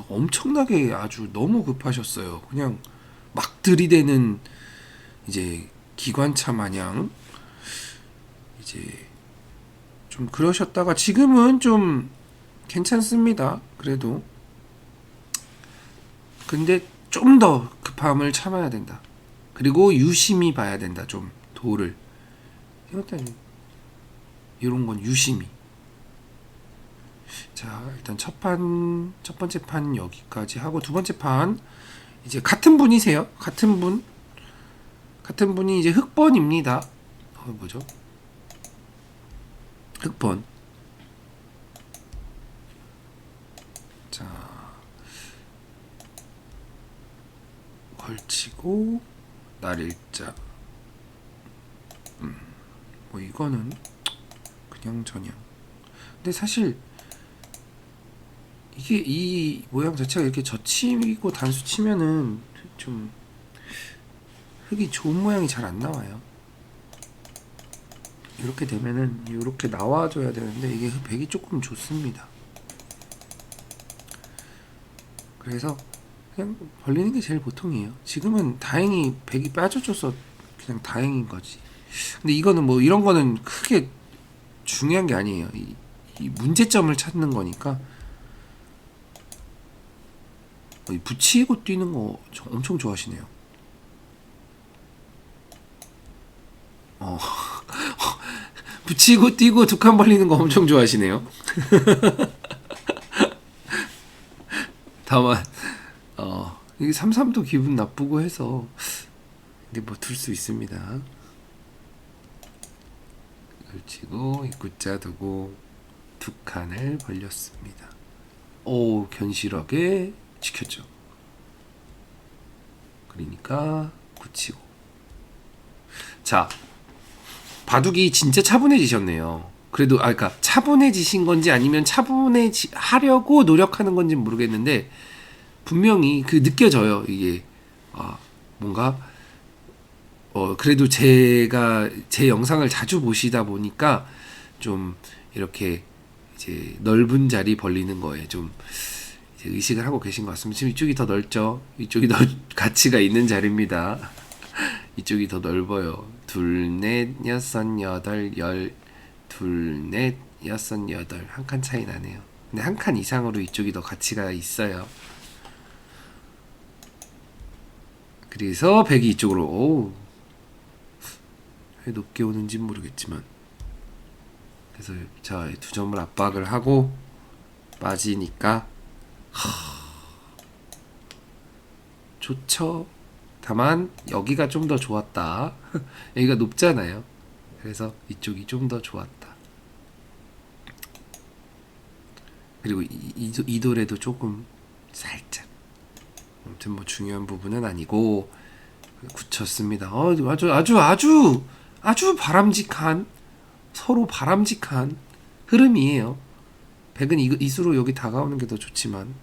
엄청나게 아주 너무 급하셨어요. 그냥 막 들이대는 이제 기관차 마냥 이제 좀 그러셨다가 지금은 좀 괜찮습니다. 그래도. 근데 좀 더 급함을 참아야 된다. 그리고 유심히 봐야 된다. 좀 도를. 이것도 이런 건 유심히. 자, 일단 첫 번째 판 여기까지 하고, 두 번째 판 이제 같은 분이세요. 같은 분이 이제 흑번입니다. 뭐죠? 흑번. 자, 걸치고 날일자. 뭐 이거는 그냥 저냥. 근데 사실 이게 이 모양 자체가 이렇게 젖히고 단수 치면은 좀 흙이 좋은 모양이 잘 안 나와요. 이렇게 되면은 이렇게 나와줘야 되는데 이게 백이 조금 좋습니다. 그래서 그냥 벌리는 게 제일 보통이에요. 지금은 다행히 백이 빠져줘서 그냥 다행인 거지. 근데 이거는 뭐 이런 거는 크게 중요한 게 아니에요. 이 문제점을 찾는 거니까. 붙이고 뛰는 거 엄청 좋아하시네요. 붙이고 뛰고 두 칸 벌리는 거 엄청 좋아하시네요. 다만 이게 3-3도 기분 나쁘고 해서 근데 뭐 둘 수 있습니다. 걸치고 입구자 두고 두 칸을 벌렸습니다. 견실하게 지켰죠. 그러니까 굳히고. 자, 바둑이 진짜 차분해지셨네요. 그래도 그러니까 차분해지신 건지 아니면 차분해하려고 노력하는 건지 모르겠는데 분명히 느껴져요. 이게 뭔가 그래도 제가 제 영상을 자주 보시다 보니까 좀 이렇게 이제 넓은 자리 벌리는 거에 좀 이제 의식을 하고 계신 것 같습니다. 지금 이쪽이 더 넓죠? 이쪽이 더 가치가 있는 자리입니다. 이쪽이 더 넓어요. 둘, 넷, 여섯, 여덟, 열, 둘, 넷, 여섯, 여덟. 한 칸 차이 나네요. 근데 한 칸 이상으로 이쪽이 더 가치가 있어요. 그래서 백이 이쪽으로 왜 높게 오는지 모르겠지만 그래서 자, 두 점을 압박을 하고 빠지니까 좋죠. 다만 여기가 좀 더 좋았다. 여기가 높잖아요. 그래서 이쪽이 좀 더 좋았다. 그리고 이 돌에도 조금 살짝. 아무튼 뭐 중요한 부분은 아니고 굳혔습니다. 아주 바람직한 서로 바람직한 흐름이에요. 백은 이수로 여기 다가오는 게 더 좋지만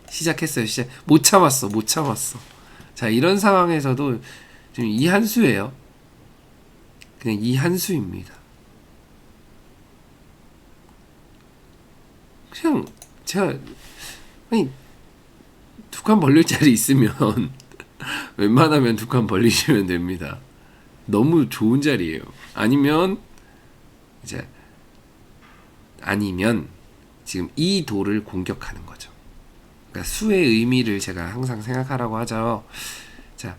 시작했어요. 못 참았어. 자, 이런 상황에서도 지금 이 한 수예요. 그냥 이 한 수입니다. 그냥 제가 두 칸 벌릴 자리 있으면 웬만하면 두 칸 벌리시면 됩니다. 너무 좋은 자리예요. 아니면 지금 이 돌을 공격하는 거죠. 그러니까 수의 의미를 제가 항상 생각하라고 하죠. 자,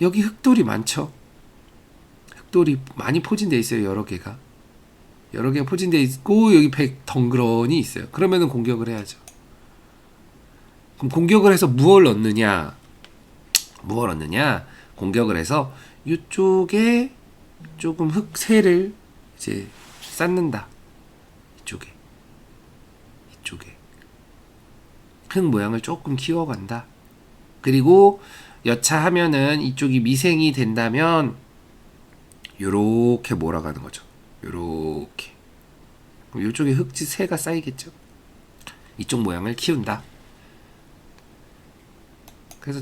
여기 흑돌이 많죠? 흑돌이 많이 포진되어 있어요. 여러 개가 포진되어 있고 여기 백 덩그러니 있어요. 그러면은 공격을 해야죠. 그럼 공격을 해서 무엇을 얻느냐? 공격을 해서 이쪽에 조금 흑새를 이제 쌓는다. 이쪽에 흙 모양을 조금 키워간다. 그리고 여차하면은 이쪽이 미생이 된다면 요렇게 몰아가는 거죠. 요렇게. 그럼 이쪽에 흙새가 쌓이겠죠. 이쪽 모양을 키운다. 그래서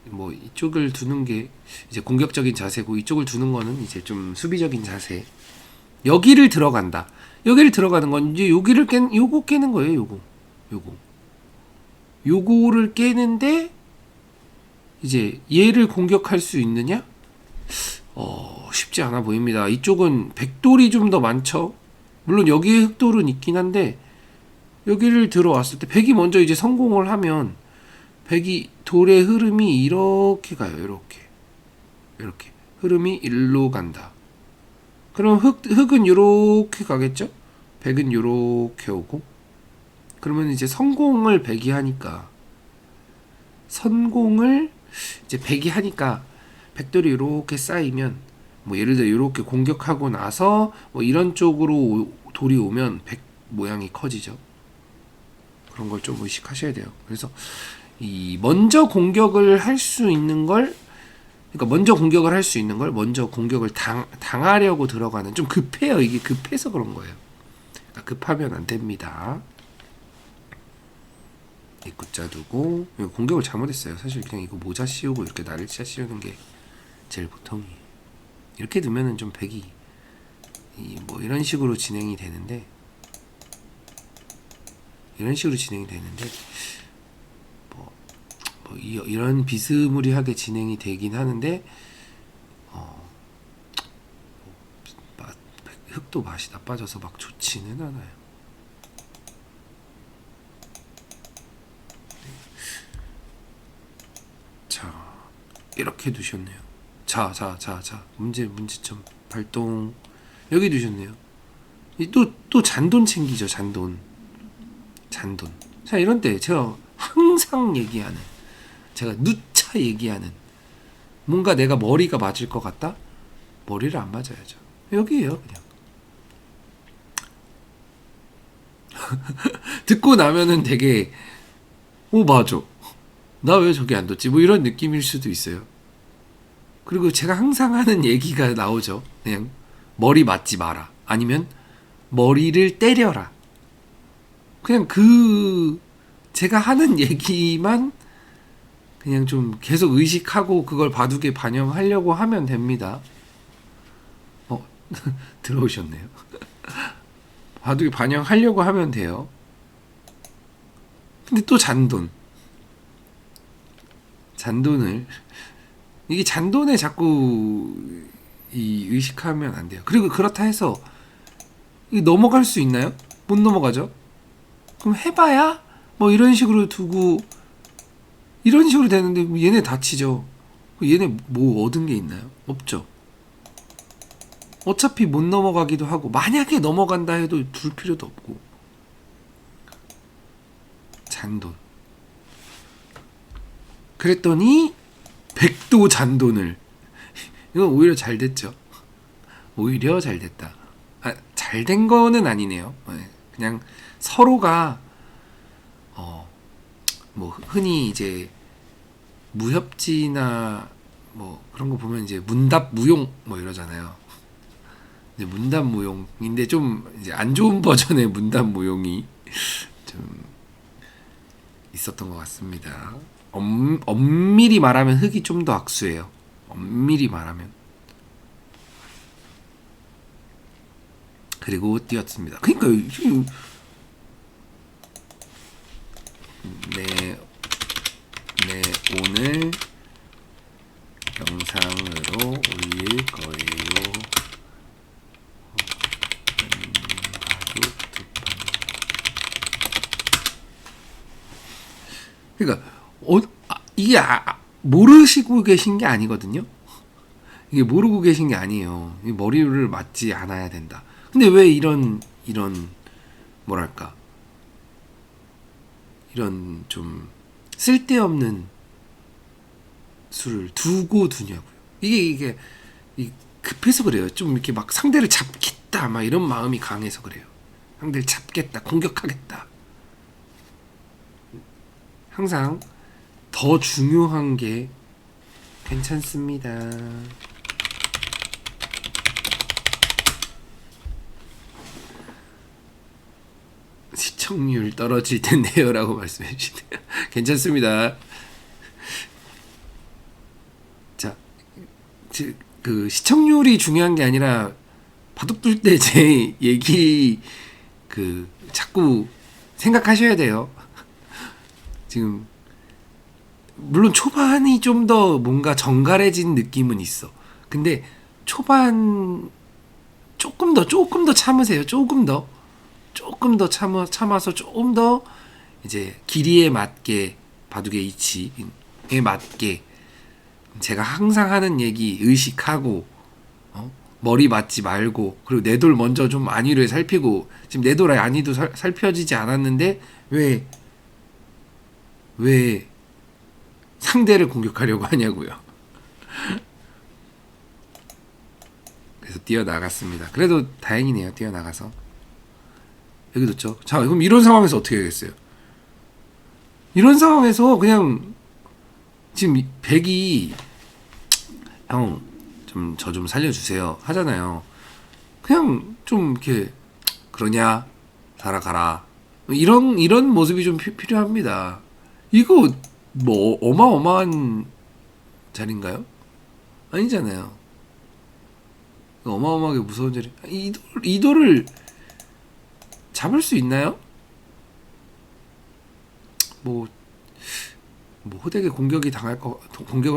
뭐 이쪽을 두는 게 이제 공격적인 자세고 이쪽을 두는 거는 이제 좀 수비적인 자세. 여기를 들어간다. 여기를 들어가는 건 이제 요거 깨는 거예요. 요거를 깨는데 이제 얘를 공격할 수 있느냐? 쉽지 않아 보입니다. 이쪽은 백돌이 좀 더 많죠. 물론 여기에 흑돌은 있긴 한데 여기를 들어왔을 때 백이 먼저 이제 성공을 하면 백이 돌의 흐름이 이렇게 가요. 이렇게 흐름이 일로 간다. 그럼 흑은 이렇게 가겠죠? 백은 이렇게 오고 그러면 이제 성공을 백이 하니까 백돌이 이렇게 쌓이면 뭐 예를 들어 이렇게 공격하고 나서 뭐 이런 쪽으로 돌이 오면 백 모양이 커지죠. 그런 걸 좀 의식하셔야 돼요. 그래서 먼저 공격을 할 수 있는 걸 먼저 공격을 당하려고 들어가는 좀 급해요. 이게 급해서 그런 거예요. 급하면 안 됩니다. 입구자 두고 공격을 잘못했어요. 사실 그냥 이거 모자 씌우고 이렇게 날짜 씌우는 게 제일 보통이에요. 이렇게 두면은 좀 백이 뭐 이런 식으로 진행이 되는데 이런 비스무리하게 진행이 되긴 하는데 흙도 맛이 나빠져서 막 좋지는 않아요. 자, 이렇게 두셨네요. 자, 문제점 발동 여기 두셨네요. 또 잔돈 챙기죠. 잔돈. 자, 이런 때 제가 항상 제가 누차 얘기하는 뭔가 내가 머리가 맞을 것 같다? 머리를 안 맞아야죠. 여기에요, 그냥. 듣고 나면은 되게 맞아. 나 왜 저게 안 뒀지? 뭐 이런 느낌일 수도 있어요. 그리고 제가 항상 하는 얘기가 나오죠. 그냥 머리 맞지 마라. 아니면 머리를 때려라. 그냥 제가 하는 얘기만 그냥 좀 계속 의식하고 그걸 바둑에 반영하려고 하면 됩니다. 들어오셨네요. 바둑에 반영하려고 하면 돼요. 근데 또 잔돈을 이게 잔돈에 자꾸 의식하면 안 돼요. 그리고 그렇다 해서 이게 넘어갈 수 있나요? 못 넘어가죠. 그럼 해봐야 뭐 이런 식으로 두고 이런 식으로 되는데 얘네 다치죠. 얘네 뭐 얻은 게 있나요? 없죠. 어차피 못 넘어가기도 하고 만약에 넘어간다 해도 둘 필요도 없고. 잔돈. 그랬더니 백도 잔돈을. 이건 오히려 잘 됐죠. 오히려 잘 됐다. 잘 된 거는 아니네요. 그냥 서로가 뭐 흔히 이제 무협지나 뭐 그런 거 보면 이제 문답 무용 뭐 이러잖아요. 이제 문답 무용인데 좀 이제 안 좋은 버전의 문답 무용이 좀 있었던 것 같습니다. 엄밀히 말하면 흙이 좀 더 악수예요. 엄밀히 말하면. 그리고 뛰었습니다. 그러니까 오늘 영상으로 올릴 거예요. 그러니까 이게 모르시고 계신 게 아니거든요. 이게 모르고 계신 게 아니에요. 머리를 맞지 않아야 된다. 근데 왜 이런 뭐랄까 이런 좀 쓸데없는 수를 두냐고요. 이게 급해서 그래요. 좀 이렇게 막 상대를 잡겠다 막 이런 마음이 강해서 그래요. 상대를 잡겠다, 공격하겠다. 항상 더 중요한 게 괜찮습니다. 시청률 떨어질 텐데요 라고 말씀해 주시네요. 괜찮습니다. 자, 그 시청률이 중요한 게 아니라 바둑 둘 때 제 얘기 자꾸 생각하셔야 돼요. 지금 물론 초반이 좀 더 뭔가 정갈해진 느낌은 있어. 근데 초반 조금 더 참으세요. 조금 더 참아서 조금 더 이제 길이에 맞게 바둑의 이치에 맞게 제가 항상 하는 얘기 의식하고 머리 맞지 말고 그리고 내 돌 먼저 좀 안위를 살피고 지금 내 돌 안위도 살펴지지 않았는데 왜 상대를 공격하려고 하냐고요. 그래서 뛰어나갔습니다. 그래도 다행이네요. 뛰어나가서. 여기 뒀죠. 자, 그럼 이런 상황에서 어떻게 하겠어요? 이런 상황에서 그냥 지금 백이 형 좀 저 좀 살려주세요 하잖아요. 그냥 좀 이렇게 그러냐 살아가라 이런 모습이 좀 필요합니다. 이거 뭐 어마어마한 자리인가요? 아니잖아요. 어마어마하게 무서운 자리. 이 돌을 잡을 수 있나요? 뭐 호되게 공격을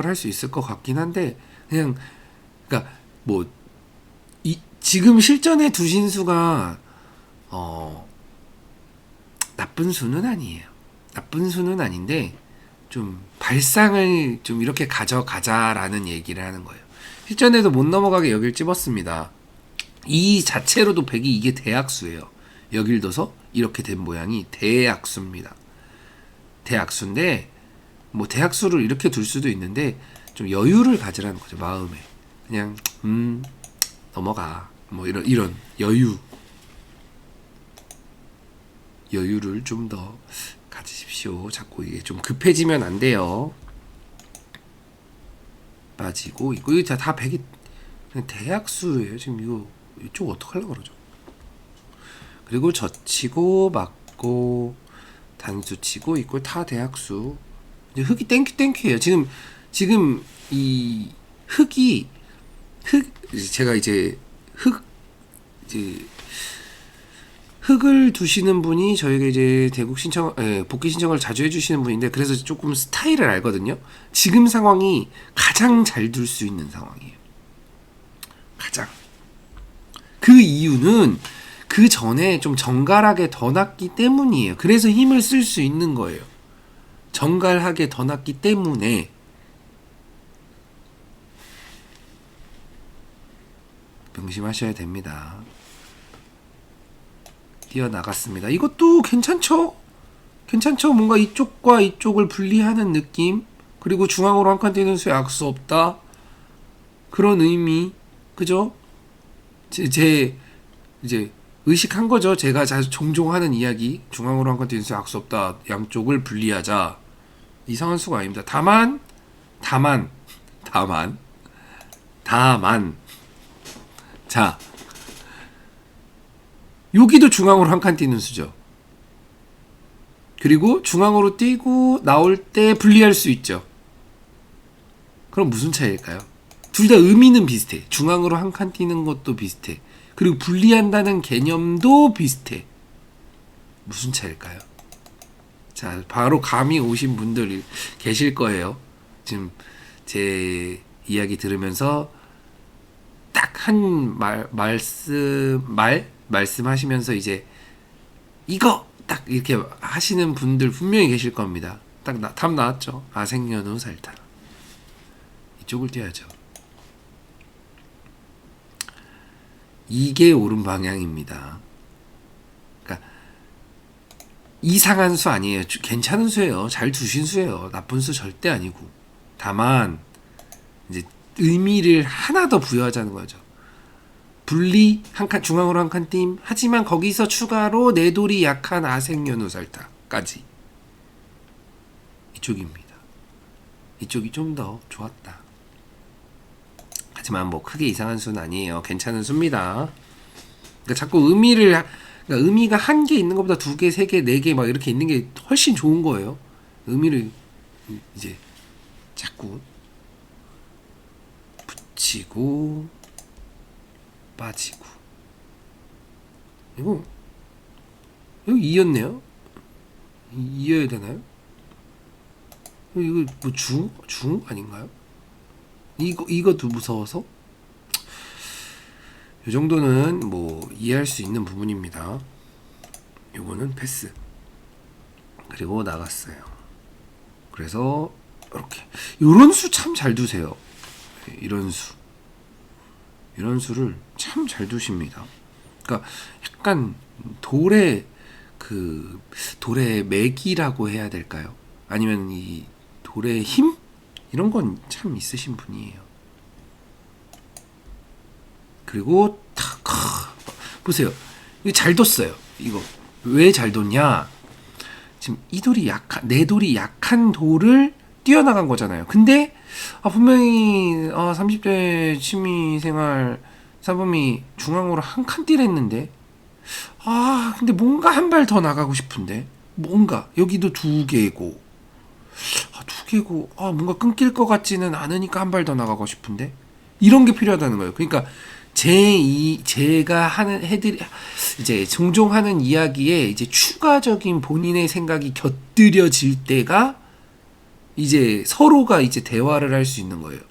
할 수 있을 것 같긴 한데 그냥 그러니까 뭐 지금 실전에 두신 수가 나쁜 수는 아니에요. 나쁜 수는 아닌데 좀 발상을 좀 이렇게 가져가자라는 얘기를 하는 거예요. 실전에도 못 넘어가게 여길 찝었습니다. 이 자체로도 백이 이게 대악수예요. 여길 둬서 이렇게 된 모양이 대악수입니다. 대악수인데 뭐 대악수를 이렇게 둘 수도 있는데 좀 여유를 가지라는 거죠. 마음에 그냥 넘어가 뭐 이런 여유 여유를 좀 더 가지십시오. 자꾸 이게 좀 급해지면 안 돼요. 빠지고 있고 이거 다 100이 대약수예요. 지금 이쪽 어떡하려고 그러죠? 그리고 젖히고 맞고 단수 치고 있고 다 대약수. 이제 흙이 땡큐예요. 지금 이 흙이 제가 이제 흙을 두시는 분이 저에게 이제 복귀 신청을 자주 해주시는 분인데, 그래서 조금 스타일을 알거든요. 지금 상황이 가장 잘 둘 수 있는 상황이에요. 가장. 그 이유는 그 전에 좀 정갈하게 더 놨기 때문이에요. 그래서 힘을 쓸 수 있는 거예요. 정갈하게 더 놨기 때문에. 명심하셔야 됩니다. 뛰어나갔습니다. 이것도 괜찮죠? 뭔가 이쪽과 이쪽을 분리하는 느낌. 그리고 중앙으로 한 칸 뛰는 수에 악수 없다. 그런 의미. 그죠? 제 이제 의식한 거죠. 제가 종종 하는 이야기. 중앙으로 한 칸 뛰는 수에 악수 없다. 양쪽을 분리하자. 이상한 수가 아닙니다. 다만 자, 여기도 중앙으로 한 칸 뛰는 수죠. 그리고 중앙으로 뛰고 나올 때 분리할 수 있죠. 그럼 무슨 차이일까요? 둘 다 의미는 비슷해. 중앙으로 한 칸 뛰는 것도 비슷해. 그리고 분리한다는 개념도 비슷해. 무슨 차이일까요? 자, 바로 감이 오신 분들 계실 거예요. 지금 제 이야기 들으면서 딱 한 말씀하시면서 이제 이거 딱 이렇게 하시는 분들 분명히 계실 겁니다. 딱 답 나왔죠. 아생연후 살타. 이쪽을 띄어야죠. 이게 옳은 방향입니다. 그러니까 이상한 수 아니에요. 괜찮은 수예요. 잘 두신 수예요. 나쁜 수 절대 아니고. 다만 이제 의미를 하나 더 부여하자는 거죠. 분리 한 칸, 중앙으로 한 칸 띄임. 하지만 거기서 추가로 내돌이 약한 아생연후 살타까지. 이쪽입니다. 이쪽이 좀 더 좋았다. 하지만 뭐 크게 이상한 수는 아니에요. 괜찮은 수입니다. 그러니까 자꾸 의미가 한 개 있는 것보다 2개, 3개, 4개 막 이렇게 있는 게 훨씬 좋은 거예요. 의미를 이제 자꾸 붙이고 빠지고. 이거 이었네요. 이어야 되나요? 이거 뭐 중 아닌가요? 이것도 무서워서 이 정도는 뭐 이해할 수 있는 부분입니다. 요거는 패스. 그리고 나갔어요. 그래서 이렇게 요런 수 참 잘 두세요. 이런 수를 참 잘 두십니다. 그러니까 약간 돌의 맥이라고 해야 될까요? 아니면 이 돌의 힘? 이런 건 참 있으신 분이에요. 그리고 탁 보세요. 이거 잘 뒀어요. 이거 왜 잘 뒀냐? 지금 이 돌이 내 돌이 약한 돌을 뛰어나간 거잖아요. 근데 분명히 30대 취미생활 사범이 중앙으로 한 칸 띠랬는데 근데 뭔가 한 발 더 나가고 싶은데 뭔가 여기도 2개고 2개고 뭔가 끊길 것 같지는 않으니까 한 발 더 나가고 싶은데 이런 게 필요하다는 거예요. 그러니까 제가 이제 종종 하는 이야기에 이제 추가적인 본인의 생각이 곁들여질 때가 이제 서로가 이제 대화를 할 수 있는 거예요.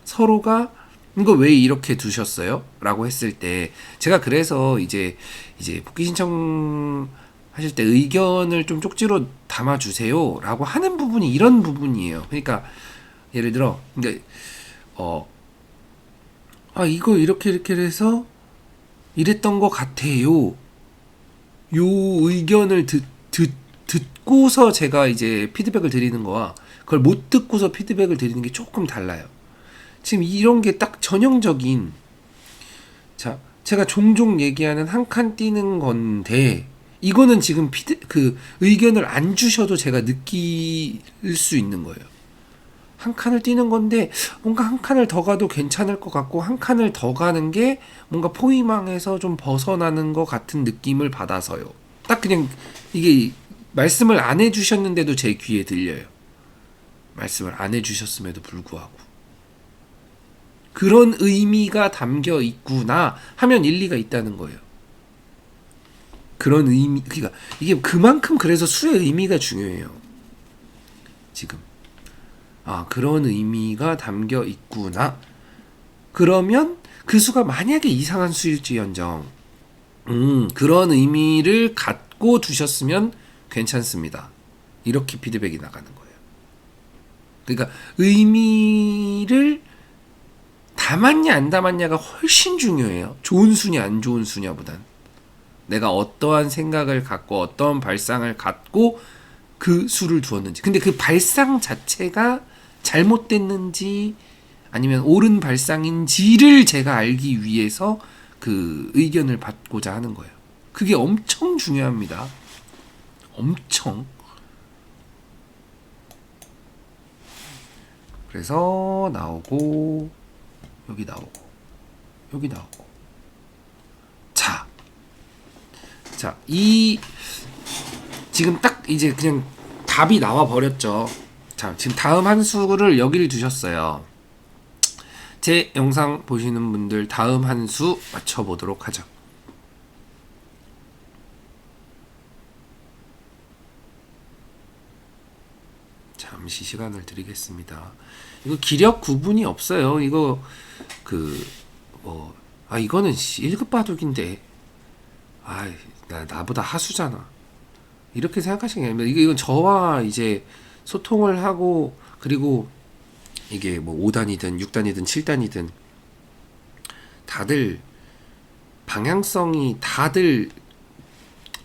서로가 이거 왜 이렇게 두셨어요? 라고 했을 때 제가 그래서 이제 복귀 신청 하실 때 의견을 좀 쪽지로 담아주세요 라고 하는 부분이 이런 부분이에요. 그러니까 예를 들어 이거 이렇게 해서 이랬던 것 같아요. 요 의견을 듣고서 제가 이제 피드백을 드리는 거와 그걸 못 듣고서 피드백을 드리는 게 조금 달라요. 지금 이런 게 딱 전형적인 제가 종종 얘기하는 한 칸 뛰는 건데 이거는 지금 그 의견을 안 주셔도 제가 느낄 수 있는 거예요. 한 칸을 뛰는 건데 뭔가 한 칸을 더 가도 괜찮을 것 같고 한 칸을 더 가는 게 뭔가 포위망에서 좀 벗어나는 것 같은 느낌을 받아서요. 딱 그냥 이게 말씀을 안 해주셨는데도 제 귀에 들려요. 말씀을 안 해주셨음에도 불구하고 그런 의미가 담겨 있구나 하면 일리가 있다는 거예요. 그런 의미, 그러니까 이게 그만큼 그래서 수의 의미가 중요해요. 지금 그런 의미가 담겨 있구나. 그러면 그 수가 만약에 이상한 수일지언정 그런 의미를 갖고 두셨으면 괜찮습니다. 이렇게 피드백이 나가는 거예요. 그러니까 의미를 담았냐 안 담았냐가 훨씬 중요해요. 좋은 수냐 안 좋은 수냐보단 내가 어떠한 생각을 갖고 어떠한 발상을 갖고 그 수를 두었는지. 근데 그 발상 자체가 잘못됐는지 아니면 옳은 발상인지를 제가 알기 위해서 그 의견을 받고자 하는 거예요. 그게 엄청 중요합니다. 엄청. 그래서 나오고 여기 나오고 여기 나오고 자, 이 지금 딱 이제 그냥 답이 나와 버렸죠. 자, 지금 다음 한 수를 여기를 두셨어요. 제 영상 보시는 분들 다음 한 수 맞춰보도록 하죠. 잠시 시간을 드리겠습니다. 이거 기력 구분이 없어요. 이거 이거는 1급 바둑인데 나보다 하수잖아. 이렇게 생각하시는 게 아니라 이건 저와 이제 소통을 하고 그리고 이게 뭐 5단이든 6단이든 7단이든 다들 방향성이 다들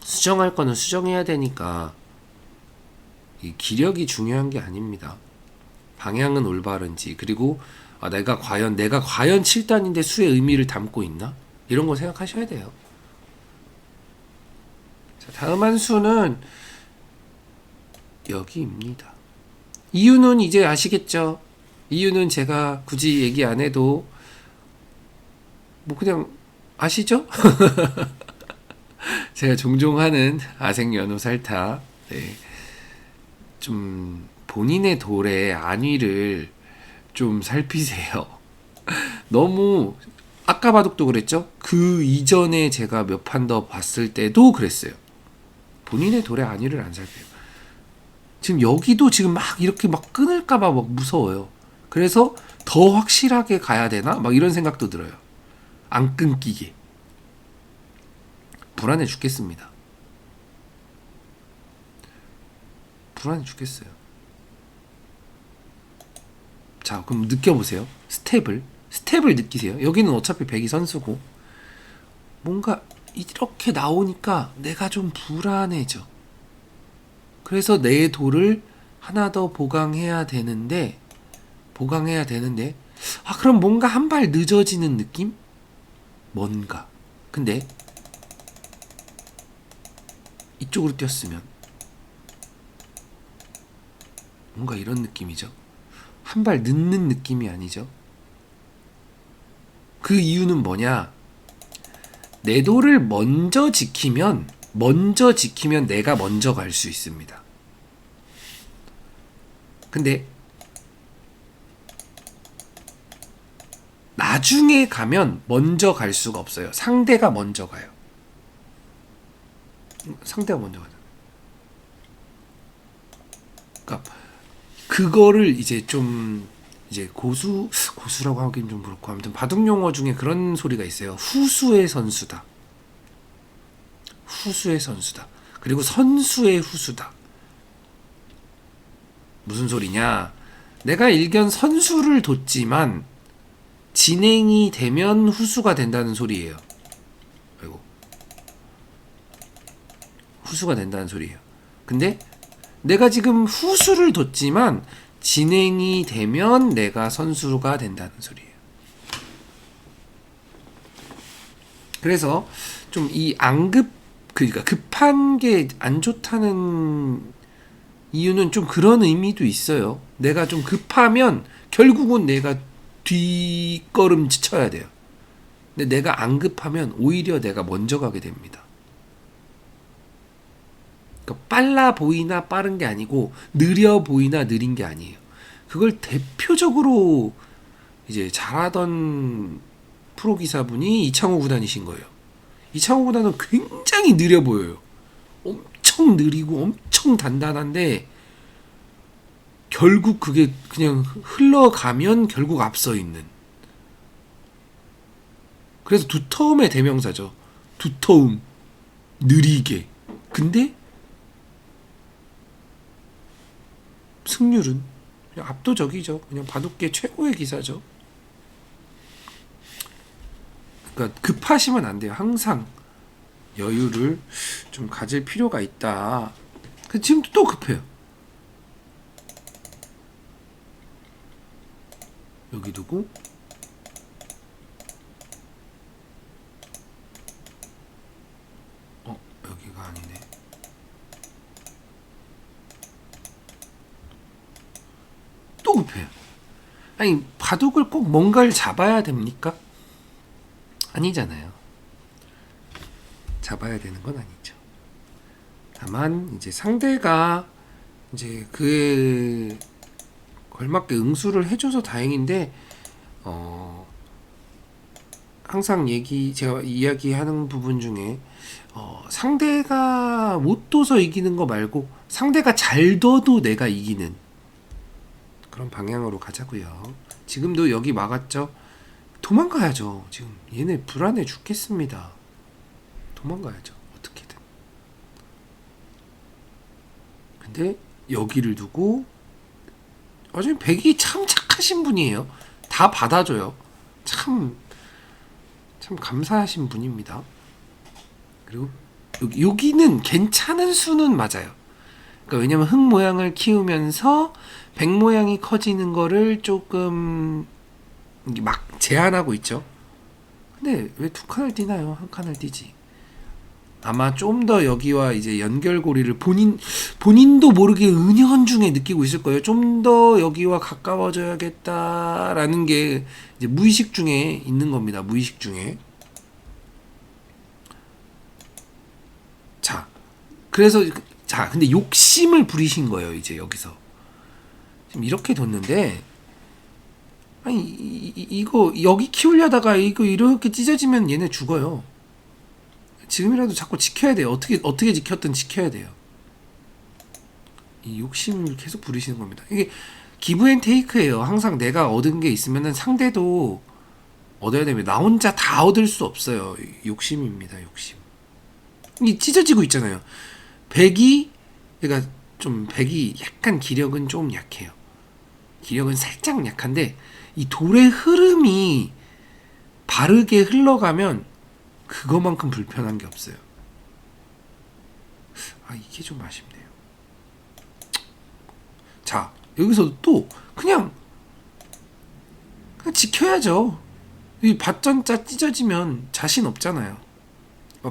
수정할 거는 수정해야 되니까 이 기력이 중요한 게 아닙니다. 방향은 올바른지 그리고 내가 과연 7단인데 수의 의미를 담고 있나? 이런 거 생각하셔야 돼요. 자, 다음 한 수는 여기입니다. 이유는 이제 아시겠죠? 이유는 제가 굳이 얘기 안 해도 뭐 그냥 아시죠? 제가 종종 하는 아생연호 살타. 네. 좀 본인의 돌의 안위를 좀 살피세요. 너무 아까 바둑도 그랬죠? 그 이전에 제가 몇 판 더 봤을 때도 그랬어요. 본인의 돌의 안위를 안 살펴요. 지금 여기도 지금 막 이렇게 막 끊을까봐 막 무서워요. 그래서 더 확실하게 가야 되나? 막 이런 생각도 들어요. 안 끊기게. 불안해 죽겠습니다. 불안해 죽겠어요. 자, 그럼 느껴보세요. 스텝을 느끼세요. 여기는 어차피 백이 선수고 뭔가 이렇게 나오니까 내가 좀 불안해져. 그래서 내 돌을 하나 더 보강해야 되는데 그럼 뭔가 한 발 늦어지는 느낌? 뭔가. 근데 이쪽으로 뛰었으면 뭔가 이런 느낌이죠. 한 발 늦는 느낌이 아니죠. 그 이유는 뭐냐? 내 돌을 먼저 지키면 내가 먼저 갈 수 있습니다. 근데 나중에 가면 먼저 갈 수가 없어요. 상대가 먼저 가요. 상대가 먼저 가요. 그러니까 그거를 이제 좀 이제 고수라고 하긴 좀 그렇고 아무튼 바둑 용어 중에 그런 소리가 있어요. 후수의 선수다. 그리고 선수의 후수다. 무슨 소리냐? 내가 일견 선수를 뒀지만 진행이 되면 후수가 된다는 소리예요. 아이고. 후수가 된다는 소리예요. 근데 내가 지금 후수를 뒀지만 진행이 되면 내가 선수가 된다는 소리예요. 그래서 좀 이 그러니까 급한 게 안 좋다는 이유는 좀 그런 의미도 있어요. 내가 좀 급하면 결국은 내가 뒷걸음 쳐야 돼요. 근데 내가 안 급하면 오히려 내가 먼저 가게 됩니다. 그러니까 빨라 보이나 빠른 게 아니고 느려 보이나 느린 게 아니에요. 그걸 대표적으로 이제 잘하던 프로 기사분이 이창호 구단이신 거예요. 이창호 구단은 굉장히 느려 보여요. 엄청 느리고 엄청 단단한데 결국 그게 그냥 흘러가면 결국 앞서 있는. 그래서 두터움의 대명사죠. 두터움, 느리게. 근데 승률은 그냥 압도적이죠. 그냥 바둑계 최고의 기사죠. 그러니까 급하시면 안 돼요. 항상 여유를 좀 가질 필요가 있다. 지금도 또 급해요. 여기 두고 여기가 아니네. 또 급해요. 아니 바둑을 꼭 뭔가를 잡아야 됩니까? 아니잖아요. 잡아야 되는 건 아니죠. 다만 이제 상대가 이제 그에 걸맞게 응수를 해줘서 다행인데 항상 제가 이야기하는 부분 중에 상대가 못 둬서 이기는 거 말고 상대가 잘 둬도 내가 이기는 그런 방향으로 가자고요. 지금도 여기 막았죠. 도망가야죠. 지금 얘네 불안해 죽겠습니다. 도망가야죠. 어떻게든. 근데 여기를 두고 어차피 백이 참 착하신 분이에요. 다 받아줘요. 참 감사하신 분입니다. 그리고 여기는 괜찮은 수는 맞아요. 그러니까 왜냐면 흑 모양을 키우면서 백 모양이 커지는 거를 조금 막 제한하고 있죠. 근데 왜 두 칸을 띄나요? 한 칸을 띄지. 아마 좀 더 여기와 이제 연결고리를 본인도 모르게 은연중에 느끼고 있을 거예요. 좀 더 여기와 가까워져야겠다라는 게 이제 무의식 중에 있는 겁니다. 무의식 중에. 그래서 근데 욕심을 부리신 거예요. 이제 여기서 지금 이렇게 뒀는데 아니 이거 여기 키우려다가 이거 이렇게 찢어지면 얘네 죽어요. 지금이라도 자꾸 지켜야 돼요. 어떻게 지켰든 지켜야 돼요. 이 욕심을 계속 부리시는 겁니다. 이게 기브 앤 테이크예요. 항상 내가 얻은 게 있으면은 상대도 얻어야 됩니다. 나 혼자 다 얻을 수 없어요. 욕심입니다. 욕심. 이 찢어지고 있잖아요. 그러니까 백이 약간 기력은 좀 약해요. 기력은 살짝 약한데 이 돌의 흐름이 바르게 흘러가면 그거만큼 불편한 게 없어요. 이게 좀 아쉽네요. 자, 여기서 또 그냥 지켜야죠. 이 밭전자 찢어지면 자신 없잖아요.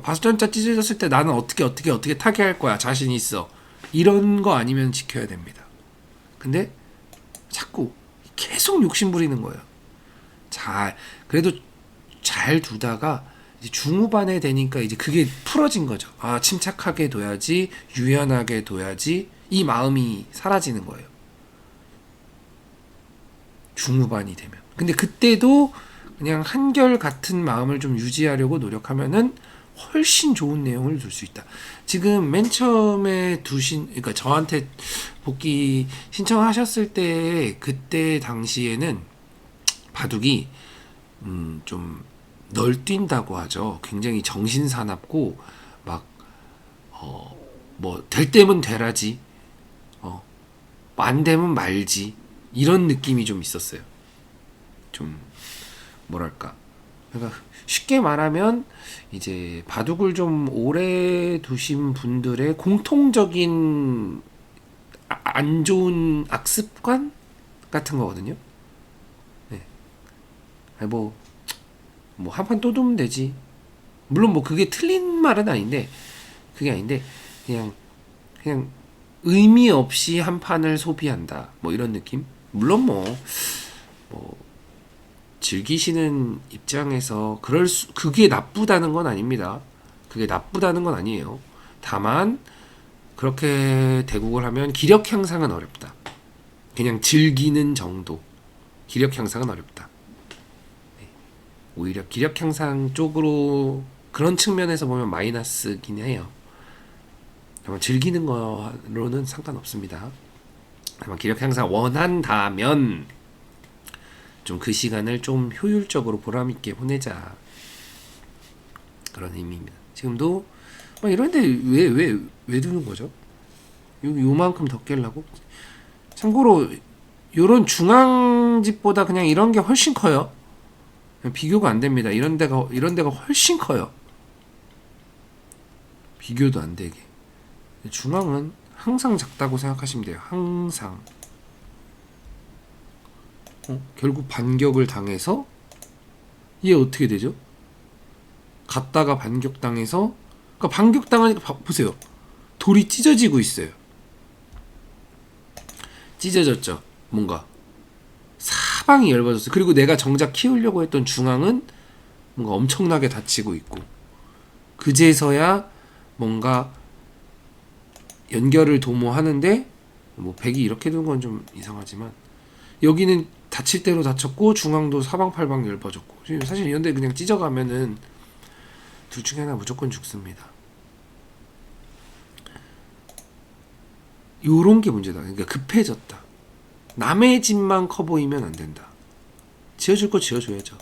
밭전자 찢어졌을 때 나는 어떻게 타개할 거야. 자신 있어. 이런 거 아니면 지켜야 됩니다. 근데 자꾸 계속 욕심 부리는 거예요. 그래도 잘 두다가 이제 중후반에 되니까 이제 그게 풀어진 거죠. 침착하게 둬야지, 유연하게 둬야지, 이 마음이 사라지는 거예요. 중후반이 되면. 근데 그때도 그냥 한결 같은 마음을 좀 유지하려고 노력하면은 훨씬 좋은 내용을 줄 수 있다. 지금 맨 처음에 그러니까 저한테 복귀 신청하셨을 때 그때 당시에는 바둑이 좀 널뛴다고 하죠. 굉장히 정신사납고 막 뭐 될 때면 되라지, 안 되면 말지 이런 느낌이 좀 있었어요. 좀 뭐랄까. 그러니까 쉽게 말하면 이제 바둑을 좀 오래 두신 분들의 공통적인 안 좋은 악습관 같은 거거든요. 네. 뭐 한 판 또 두면 되지. 물론 뭐 그게 틀린 말은 아닌데 그게 아닌데 그냥 의미 없이 한 판을 소비한다. 뭐 이런 느낌? 물론 뭐 즐기시는 입장에서 그게 나쁘다는 건 아닙니다. 그게 나쁘다는 건 아니에요. 다만 그렇게 대국을 하면 기력 향상은 어렵다. 그냥 즐기는 정도. 기력 향상은 어렵다. 네. 오히려 기력 향상 쪽으로 그런 측면에서 보면 마이너스긴 해요. 다만 즐기는 거로는 상관없습니다. 다만 기력 향상 원한다면 좀 그 시간을 좀 효율적으로 보람있게 보내자. 그런 의미입니다. 지금도 막 이런데 왜 두는 거죠? 요만큼 더 깰라고? 참고로 요런 중앙집보다 그냥 이런 게 훨씬 커요. 비교가 안 됩니다. 이런 데가 훨씬 커요. 비교도 안 되게. 중앙은 항상 작다고 생각하시면 돼요. 항상. 결국 반격을 당해서 이게 어떻게 되죠? 갔다가 반격당해서, 그러니까 반격당하니까 보세요. 돌이 찢어지고 있어요. 찢어졌죠. 뭔가 사방이 얇아졌어요. 그리고 내가 정작 키우려고 했던 중앙은 뭔가 엄청나게 다치고 있고, 그제서야 뭔가 연결을 도모하는데, 뭐 백이 이렇게 두는 건 좀 이상하지만 여기는 다칠 대로 다쳤고 중앙도 사방팔방 얇아졌고, 사실 이런데 그냥 찢어가면은 둘 중에 하나 무조건 죽습니다. 요런 게 문제다. 그러니까 급해졌다. 남의 집만 커 보이면 안 된다. 지어줄 거 지어줘야죠.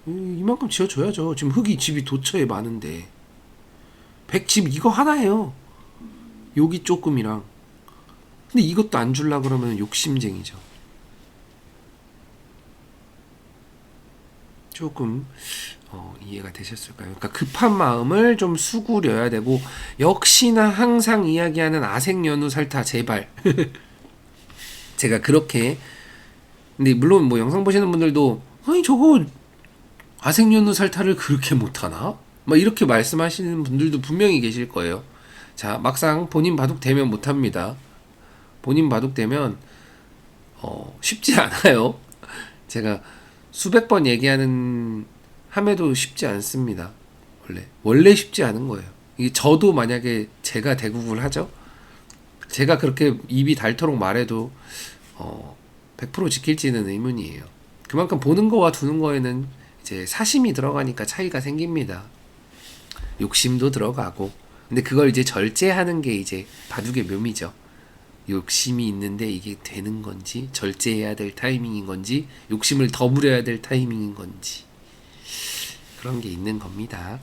이만큼 지어줘야죠. 지금 흙이 집이 도처에 많은데 100집 이거 하나예요. 여기 조금이랑. 근데 이것도 안 줄라 그러면 욕심쟁이죠. 조금 이해가 되셨을까요? 그러니까 급한 마음을 좀 수구려야 되고, 역시나 항상 이야기하는 아색연우 살타 제발. 제가 그렇게, 근데 물론 뭐 영상 보시는 분들도 아니 저거 아색연우 살타를 그렇게 못하나? 막 이렇게 말씀하시는 분들도 분명히 계실 거예요. 자, 막상 본인 바둑 되면 못합니다. 본인 바둑 되면 쉽지 않아요. 제가 수백 번 얘기하는 함에도 쉽지 않습니다. 원래 쉽지 않은 거예요. 이게 저도 만약에 제가 대국을 하죠. 제가 그렇게 입이 닳도록 말해도 100% 지킬지는 의문이에요. 그만큼 보는 거와 두는 거에는 이제 사심이 들어가니까 차이가 생깁니다. 욕심도 들어가고. 근데 그걸 이제 절제하는 게 이제 바둑의 묘미죠. 욕심이 있는데 이게 되는 건지, 절제해야 될 타이밍인 건지, 욕심을 더 부려야 될 타이밍인 건지, 그런 게 있는 겁니다.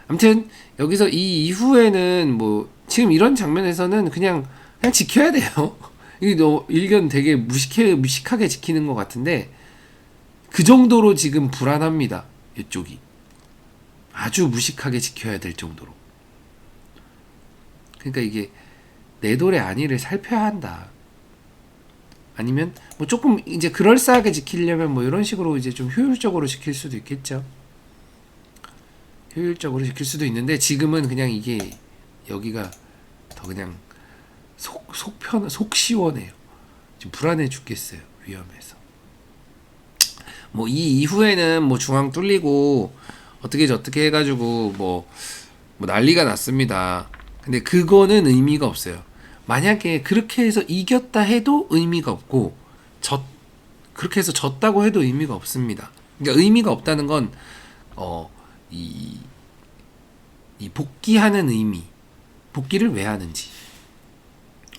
아무튼 여기서 이 이후에는 뭐 지금 이런 장면에서는 그냥 지켜야 돼요. 이게 너 일견 되게 무식하게 지키는 것 같은데 그 정도로 지금 불안합니다. 이쪽이 아주 무식하게 지켜야 될 정도로. 그러니까 이게 내 돌의 안위를 살펴야 한다. 아니면 뭐 조금 이제 그럴싸하게 지키려면 뭐 이런 식으로 이제 좀 효율적으로 지킬 수도 있겠죠. 효율적으로 지킬 수도 있는데 지금은 그냥 이게 여기가 더 그냥 속 시원해요. 지금 불안해 죽겠어요. 위험해서. 뭐 이 이후에는 뭐 중앙 뚫리고 어떻게 저떻게 해가지고 뭐 난리가 났습니다. 근데 그거는 의미가 없어요. 만약에 그렇게 해서 이겼다 해도 의미가 없고 그렇게 해서 졌다고 해도 의미가 없습니다. 그러니까 의미가 없다는 건 이 복귀하는 의미, 복귀를 왜 하는지,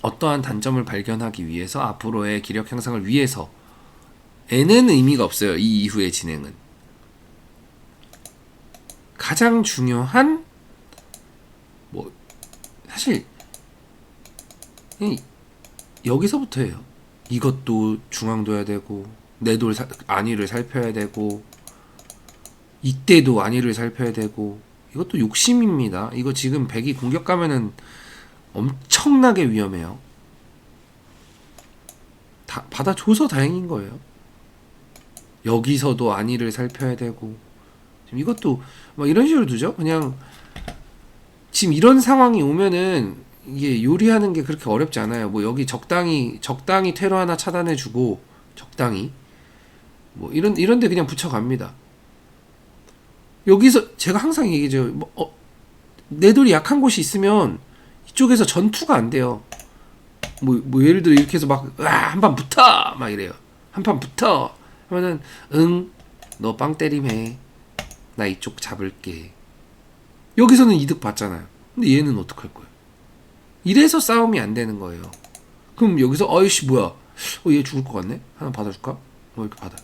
어떠한 단점을 발견하기 위해서, 앞으로의 기력 향상을 위해서에는 의미가 없어요. 이 이후의 진행은. 가장 중요한 뭐 사실 여기서부터예요. 이것도 중앙 둬야 되고, 내 돌 안위를 살펴야 되고, 이때도 안위를 살펴야 되고, 이것도 욕심입니다. 이거 지금 백이 공격 가면은 엄청나게 위험해요. 받아줘서 다행인 거예요. 여기서도 안위를 살펴야 되고, 지금 이것도 막 이런 식으로 두죠. 그냥 지금 이런 상황이 오면은 이게 요리하는 게 그렇게 어렵지 않아요. 뭐 여기 적당히 퇴로 하나 차단해주고 적당히 뭐 이런데 그냥 붙여갑니다. 여기서 제가 항상 얘기죠. 내 돌이 약한 곳이 있으면 이쪽에서 전투가 안 돼요. 뭐 예를 들어 이렇게 해서 막 한 판 붙어 막 이래요. 한 판 붙어 하면은 응 너 빵 때림해 나 이쪽 잡을게. 여기서는 이득 받잖아요. 근데 얘는 어떡할 거예요? 이래서 싸움이 안 되는 거예요. 그럼 여기서 어이씨 뭐야? 얘 죽을 것 같네. 하나 받아줄까? 이렇게 받아.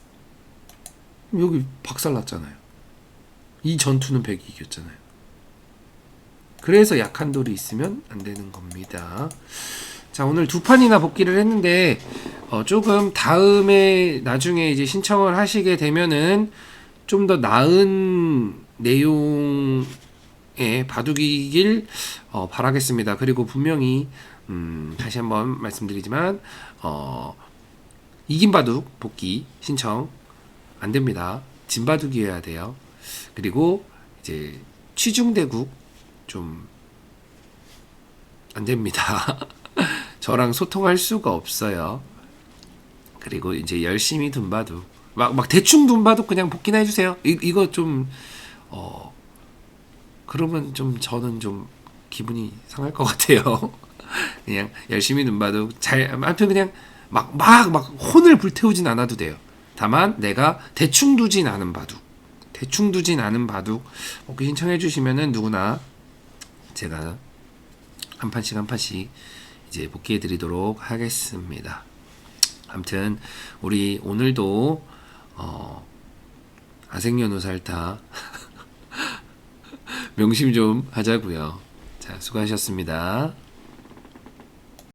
그럼 여기 박살 났잖아요. 이 전투는 백이 이겼잖아요. 그래서 약한 돌이 있으면 안 되는 겁니다. 자, 오늘 두 판이나 복귀를 했는데 조금 다음에 나중에 이제 신청을 하시게 되면은 좀 더 나은 내용의 바둑이길 바라겠습니다. 그리고 분명히 다시 한번 말씀드리지만 이긴 바둑 복귀 신청 안 됩니다. 진 바둑이어야 돼요. 그리고 이제 취중대국 좀 안 됩니다. 저랑 소통할 수가 없어요. 그리고 이제 열심히 둔 바둑 막 대충 둔 바둑 그냥 복귀나 해주세요. 이거 좀 그러면 좀 저는 좀 기분이 상할 것 같아요. 그냥 열심히 둔 바둑 잘 아무튼 그냥 막 혼을 불태우진 않아도 돼요. 다만 내가 대충 두진 않은 바둑 복귀 신청해 주시면은 누구나 제가 한 판씩 이제 복귀해 드리도록 하겠습니다. 아무튼 우리 오늘도 아생연우 살타 명심 좀 하자고요. 자, 수고하셨습니다.